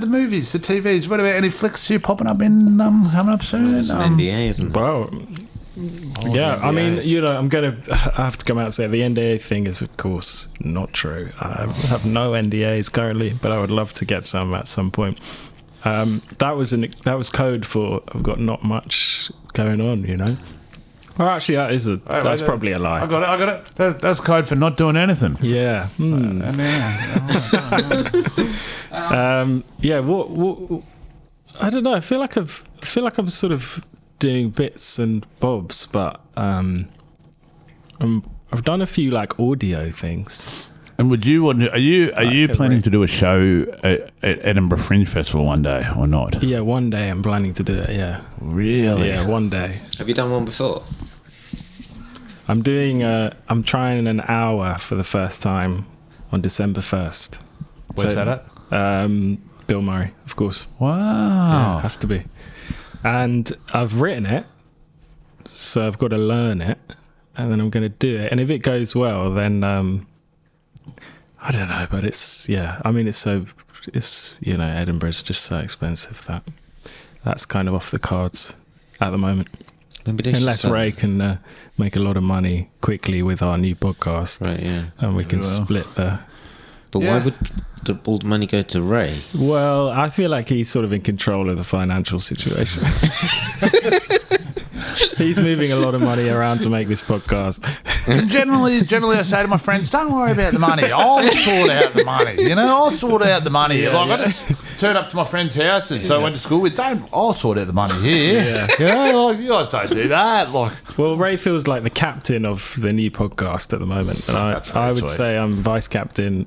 movies, the TVs? What about any flicks you popping up in coming up soon? It's an NDA, isn't it? Well, yeah, I mean, I have to come out and say the NDA thing is, of course, not true. I have no NDAs currently, but I would love to get some at some point. That was code for I've got not much going on, Well, actually, that's probably a lie. I got it. That's code for not doing anything. Yeah. Yeah. What? I don't know. I feel like I'm sort of doing bits and bobs, but I've done a few like audio things. And are you planning to do a show at Edinburgh Fringe Festival one day or not? Yeah, one day I'm planning to do it. Yeah. Really? Yeah, one day. Have you done one before? I'm trying an hour for the first time on December 1st. Where's that at? Bill Murray, of course. Wow. Yeah, it has to be. And I've written it, so I've got to learn it, and then I'm going to do it. And if it goes well, then I don't know, but Edinburgh's just so expensive that's kind of off the cards at the moment. Unless Ray can make a lot of money quickly with our new podcast, right? Yeah, and we can split the. But why would all the money go to Ray? Well, I feel like he's sort of in control of the financial situation. He's moving a lot of money around to make this podcast. Generally, I say to my friends, don't worry about the money. I'll sort out the money. I'll sort out the money. I just turn up to my friend's house, and so I went to school with, I'll sort out the money here. Yeah. You guys don't do that. Well, Ray feels like the captain of the new podcast at the moment. And I would say I'm vice captain.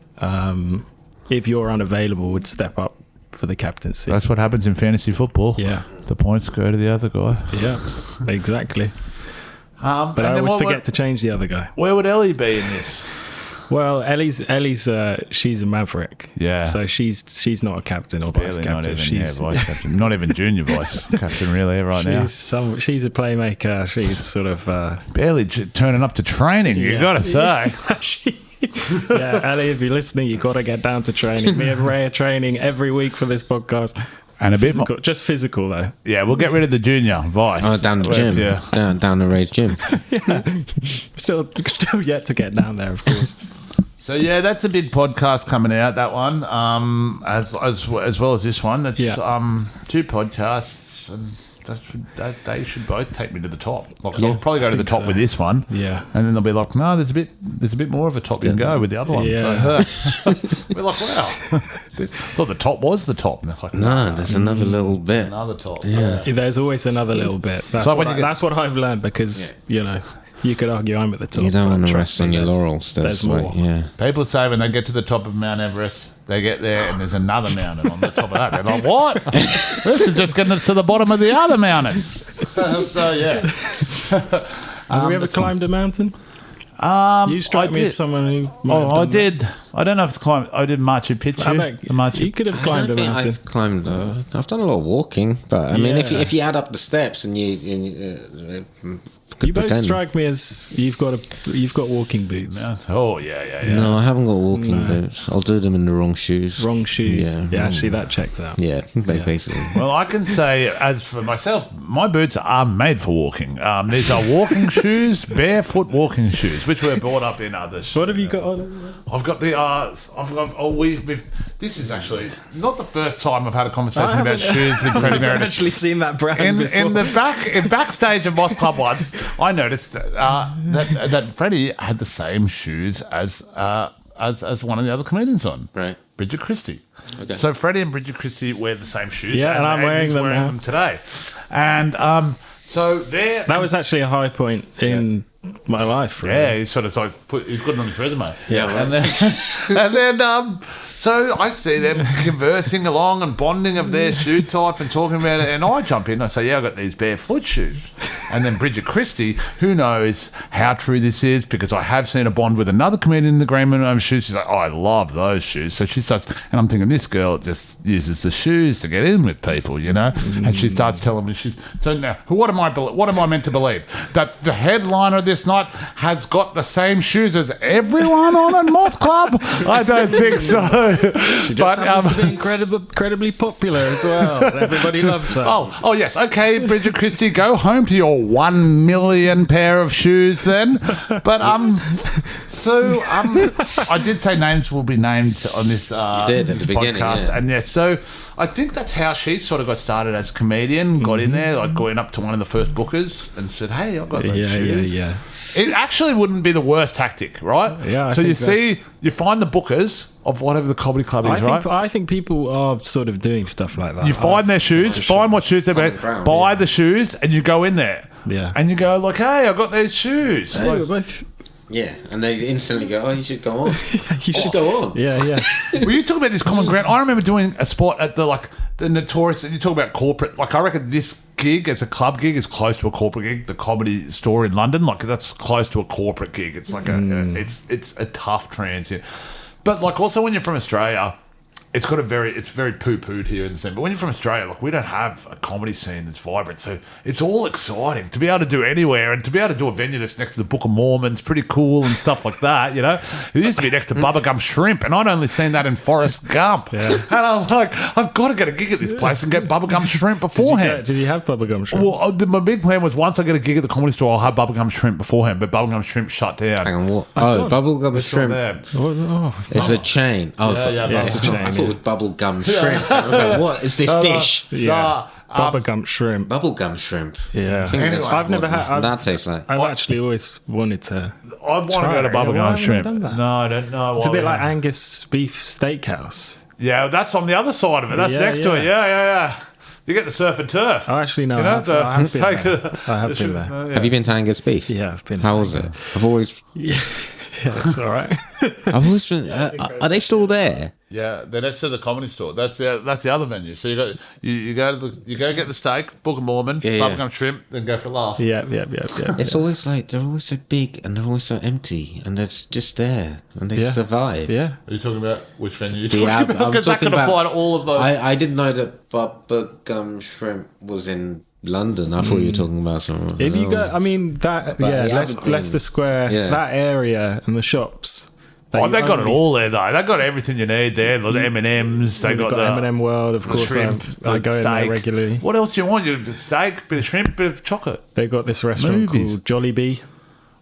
If you're unavailable, would step up for the captaincy. That's what happens in fantasy football. Yeah. The points go to the other guy. Yeah, exactly. But I always forget to change the other guy. Where would Ellie be in this? Well, Ellie's she's a maverick. Yeah. So she's not a captain or vice captain. She's vice captain. Not even junior vice captain really now. She's a playmaker. She's sort of barely turning up to training. You got to say. Yeah, Ellie, if you're listening, you got to get down to training. Me and Ray are training every week for this podcast. And a bit more. Just physical, though. Yeah, we'll get rid of the junior vice. Oh, down the gym. Yeah. Down the Ray's gym. Yeah. Still yet to get down there, of course. So, yeah, that's a big podcast coming out, that one, as well as this one. That's 2 podcasts, and they should both take me to the top. I'll probably go to the top with this one. Yeah. And then they'll be like, no, there's a bit more of a top you can go with the other one. Yeah. So, we're like, wow. I thought the top was the top. And it's like, no, there's another little bit. Another top. Yeah. There's always another little bit. That's what I've learned because, you could argue I'm at the top. You don't but want to trust rest me, on your there's- laurels. There's more. Yeah. People say when they get to the top of Mount Everest, they get there and there's another mountain on the top of that. They're like, what? This is just getting us to the bottom of the other mountain. So, yeah. Have we ever climbed a mountain? You strike me as someone who. might have Oh, I done that. did. I don't know if it's climbed. I did Machu Picchu. I bet The Machu you could have climbed a I don't think mountain. I've climbed. I've done a lot of walking, but I mean, Yeah. if you add up the steps and you could You both pretend. strike me as you've got walking boots. Oh, yeah. No, I haven't got walking No. boots. I'll do them in the wrong shoes. Wrong shoes. Yeah, Yeah, wrong. actually, that checks out. Yeah, basically. Well, I can say, as for myself, my boots are made for walking. These are walking shoes, barefoot walking shoes, which were brought up in others. What have you got on? I've got the. We've. This is actually not the first time I've had a conversation about shoes with Freddie I've Meredith. actually seen that brand before. In the backstage of Moth Club once, I noticed that Freddie had the same shoes as one of the other comedians on. Right. Bridget Christie. Okay. So Freddie and Bridget Christie wear the same shoes. Yeah, and I'm wearing he's them now. today. And so they're That was actually a high point in my life. Really. yeah, he's sort of like he's got it on his resume. Yeah, and then so I see them conversing along and bonding of their shoe type and talking about it, and I jump in. I say, "Yeah, I got these barefoot shoes." And then Bridget Christie, who knows how true this is because I have seen a bond with another comedian in the Green Room shoes. She's like, "Oh, I love those shoes." So she starts, and I'm thinking, this girl just uses the shoes to get in with people, you know. And she starts telling me so now. What am I meant to believe? That the headliner this night has got the same shoes as everyone on at Moth Club? I don't think so. She just happens to be incredibly popular as well. Everybody loves her. Oh yes, okay, Bridget Christie, go home to your 1 million pair of shoes then. But I did say names will be named on this. You did at the beginning, podcast, yeah. and yeah, so I think that's how she sort of got started as a comedian. Got in there, like going up to one of the first bookers and said, "Hey, I got those shoes." Yeah. It actually wouldn't be the worst tactic, right? Yeah, I so you think you find the bookers of whatever the comedy club is, right? I think people are sort of doing stuff like that. You find their shoes, find what shoes they're wearing, ground, buy yeah. the shoes, and you go in there. Yeah. And you go like, "Hey, I got these shoes." Hey, Like, we're both. Yeah, and they instantly go, "Oh, you should go on. You should go on." Yeah. well, you talk about this common ground. I remember doing a spot at the Notorious, and you talk about corporate. Like, I reckon this gig as a club gig is close to a corporate gig. The Comedy Store in London, like that's close to a corporate gig. It's like it's a tough transit. But like also when you're from Australia, it's very poo-pooed here in the scene. But when you're from Australia, like we don't have a comedy scene that's vibrant. So it's all exciting to be able to do anywhere and to be able to do a venue that's next to the Book of Mormon's pretty cool and stuff like that, you know. It used to be next to Bubblegum Shrimp, and I'd only seen that in Forrest Gump. Yeah. And I'm like, I've got to get a gig at this place and get Bubblegum Shrimp beforehand. Did you have bubblegum shrimp? Well, my big plan was once I get a gig at the Comedy Store, I'll have Bubblegum Shrimp beforehand, but Bubblegum Shrimp shut down. Hang on, what? Oh, bubblegum It's still shrimp. there. It's a chain. Oh, Yeah, it's a chain, I thought it was bubblegum shrimp. I was like, what is this dish? Yeah. Bubblegum shrimp. Bubblegum shrimp. Yeah. I think Anyway, that's I've never what had. that tastes like. I've actually always wanted to. I want to Try go to it. Why Bubblegum haven't you Shrimp. done that? No, I don't know. It's a why bit we like haven't. Angus beef steakhouse. Yeah, that's on the other side of it. That's Yeah, next to yeah. it. Yeah. You get the surf and turf. Oh, actually, no. You know, I have been take there. I have been there. Have you been to Angus Beef? Yeah, I've been. How to was it? Angus. I've always, Yeah, it's all right. I've always been. Are they still there? Yeah, they're next to the Comedy Store. That's the other venue. So you go get the steak, Book of Mormon, Yeah, Bubblegum yeah. Shrimp, then go for a laugh. yeah. It's always like they're always so big and they're always so empty and they're just there and they Yeah. survive. Yeah. Are you talking about which venue you're The talking ab- about? I'm Because that talking could apply about- to all of those. I didn't know that bubblegum shrimp was in London. I thought you were talking about something. If you go, else. I mean that. But Yeah, the Aberdeen- Leicester Square, Yeah. that area, and the shops. Oh, they got it all there though. They got everything you need there. The M&Ms. They We've got got the M&M World, of the course. shrimp, I the go in there steak. regularly. What else do you want? You the steak, bit of shrimp, bit of chocolate. They got this restaurant Movies. called Jollibee.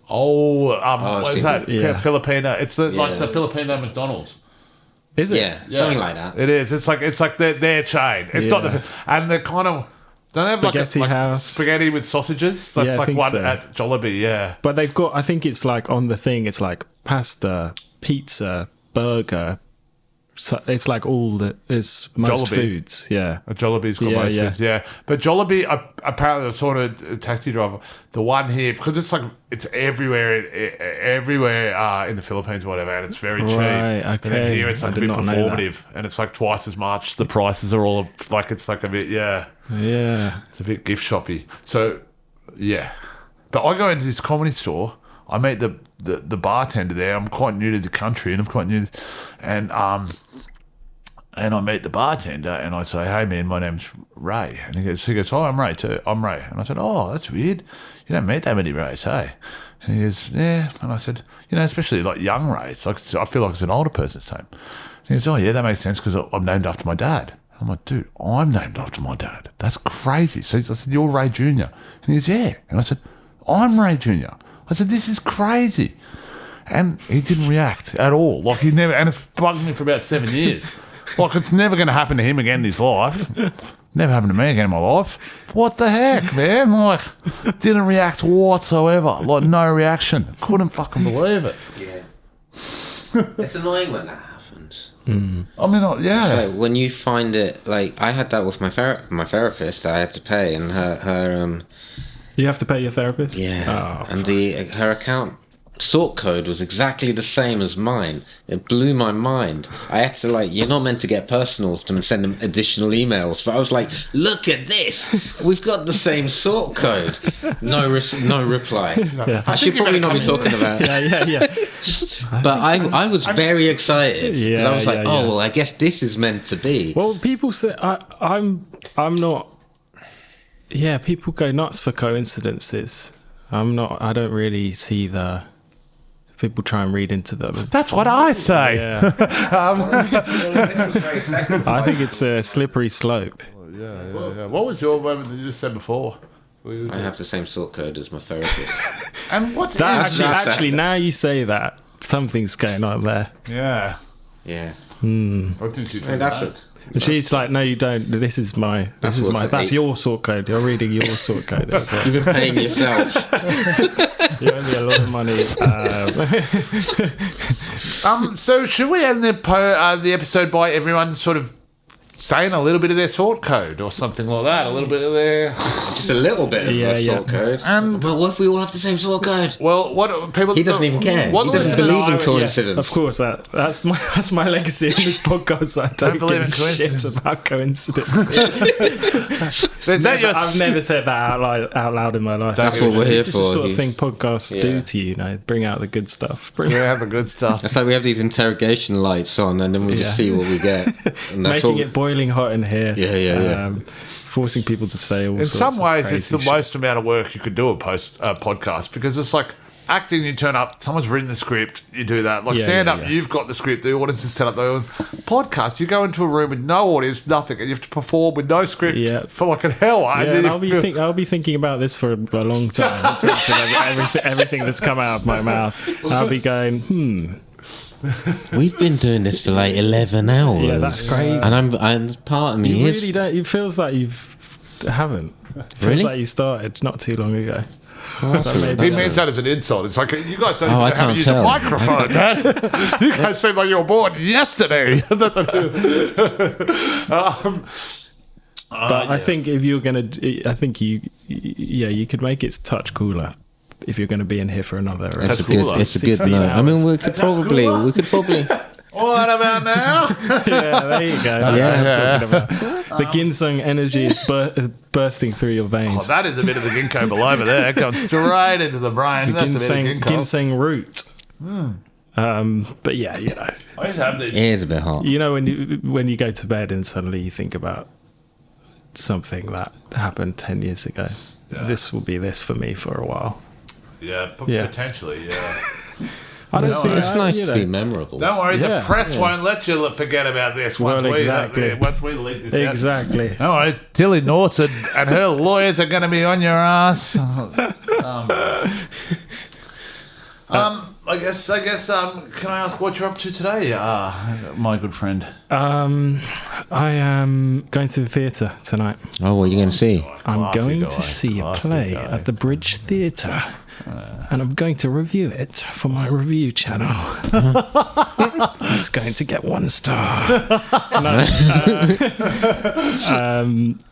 What I've is seen that? Yeah. Filipino. It's like Yeah. the Filipino McDonald's. Is it? yeah, something like that. It is. It's like their chain. It's not Yeah. and they're kind of don't they have Spaghetti like house. spaghetti with sausages. That's Yeah, I like think one so. at Jollibee. Yeah. But they've got, I think it's like on the thing, it's like pasta, pizza, burger, it's like all that is most Jollibee. foods. Yeah. Jollibee's got most foods, yeah. But Jollibee, apparently, sort of a taxi driver. The one here, because it's like it's everywhere in the Philippines, or whatever, and it's very cheap. Right, okay. And then here it's like a bit performative, and it's like twice as much. The prices are all like it's like a bit, yeah, it's a bit gift shoppy. So, yeah. But I go into this comedy store. I meet the bartender there. I'm quite new to the country, and I'm quite new, and I meet the bartender, and I say, "Hey, man, my name's Ray." And he goes, "Oh, I'm Ray too. I'm Ray." And I said, "Oh, that's weird. You don't meet that many Rays, hey?" And he goes, "Yeah." And I said, especially like young Rays, like I feel like it's an older person's name. And he goes, "Oh, yeah, that makes sense because I'm named after my dad." I'm like, "Dude, I'm named after my dad. That's crazy." So I said, "You're Ray Jr." And he goes, "Yeah." And I said, "I'm Ray Jr." I said, "This is crazy." And he didn't react at all. Like he never, and it's bugged me for about 7 years. Like it's never going to happen to him again in his life. Never happened to me again in my life. What the heck, man? Like, didn't react whatsoever. Like no reaction. Couldn't fucking believe it. Yeah. It's annoying when that happens. I mean, yeah. So when you find it, like I had that with my therapist. I had to pay, and her You have to pay your therapist? Yeah. And her account sort code was exactly the same as mine. It blew my mind. I had to you're not meant to get personal with them and send them additional emails. But I was like, look at this. We've got the same sort code. No reply. Yeah. I should probably not be talking about it. Yeah. But I was very excited. Yeah, I was like, well, I guess this is meant to be. Well, people say I'm not. Yeah, people go nuts for coincidences. I don't really see the people try and read into them. That's what I say. Yeah. I think it's a slippery slope. Yeah. What was your moment that you just said before? I have the same sort code as my therapist. And what Actually, now you say that, something's going on there. Yeah. Yeah. I think you'd think that's that. it. And she's like, "No, you don't. This is that's your sort code. You're reading your sort code. You've been paying yourself. You owe me a lot of money." So should we end the episode by everyone sort of saying a little bit of their sort code or something like that? A little bit of their... Just a little bit of their sort code. But what if we all have the same sort code? Well, what people... He doesn't even care. He doesn't believe in coincidence. Yeah, of course, that's my legacy in this podcast. I don't believe in shit about coincidence. I've never said that out loud in my life. That's what we're here This is for. the sort of thing podcasts do to you, bring out the good stuff. Bring out the good stuff. It's like we have these interrogation lights on and then we just see what we get. And that's making it boiling hot in here. Yeah. Forcing people to say all in sorts some ways of it's the most amount of work you could do a podcast, because it's like acting, you turn up, someone's written the script, you do that. Like stand up, you've got the script, the audience is set up. Podcast, you go into a room with no audience, nothing, and you have to perform with no script for like an hell. Yeah, I'll be thinking about this for a long time until everything that's come out of my mouth. I'll be going, We've been doing this for like 11 hours. Yeah, that's crazy. And part of me you really don't. It feels like you haven't. It feels like you started not too long ago. He means that as an insult. It's like, you guys don't even have to use a microphone, man. You guys seem like you were born yesterday. But I think if you're going to, I think you could make it touch cooler if you're going to be in here for another. It's a good note. I mean, we could probably. What about now? Yeah, there you go. That's what I'm talking about. The ginseng energy is bursting through your veins. Oh, that is a bit of the ginkgo biloba there, going straight into the brain. That's a bit of ginseng root. But yeah, I used to have this. It is a bit hot. When you go to bed and suddenly you think about something that happened 10 years ago. Yeah. This will be this for me for a while. Yeah, potentially, yeah. I don't think it's nice to be memorable. Don't worry, the press won't let you forget about this once we leak this out. Exactly. All right, Tilly North and her lawyers are going to be on your ass. I guess. Can I ask what you're up to today, my good friend? I am going to the theatre tonight. Oh, what are you going to see? I'm going to see a play at the Bridge Theatre. And I'm going to review it for my review channel. It's going to get 1 star.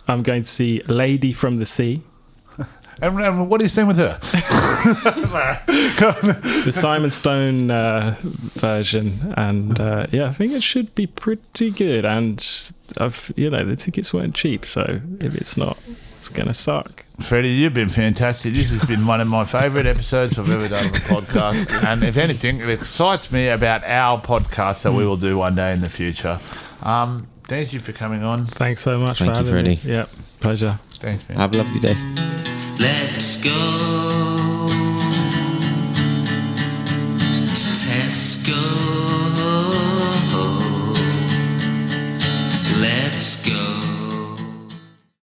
I'm going to see Lady from the Sea. And what are you saying with her? The Simon Stone version, and I think it should be pretty good. And the tickets weren't cheap, so if it's not, it's gonna suck. Freddie, you've been fantastic. This has been one of my favourite episodes I've ever done of a podcast, and if anything, it excites me about our podcast that we will do one day in the future. Thank you for coming on. Thanks so much for having Freddie. me. Yep, pleasure. Thanks, man. Have a lovely day. Let's go to Tesco. Let's go.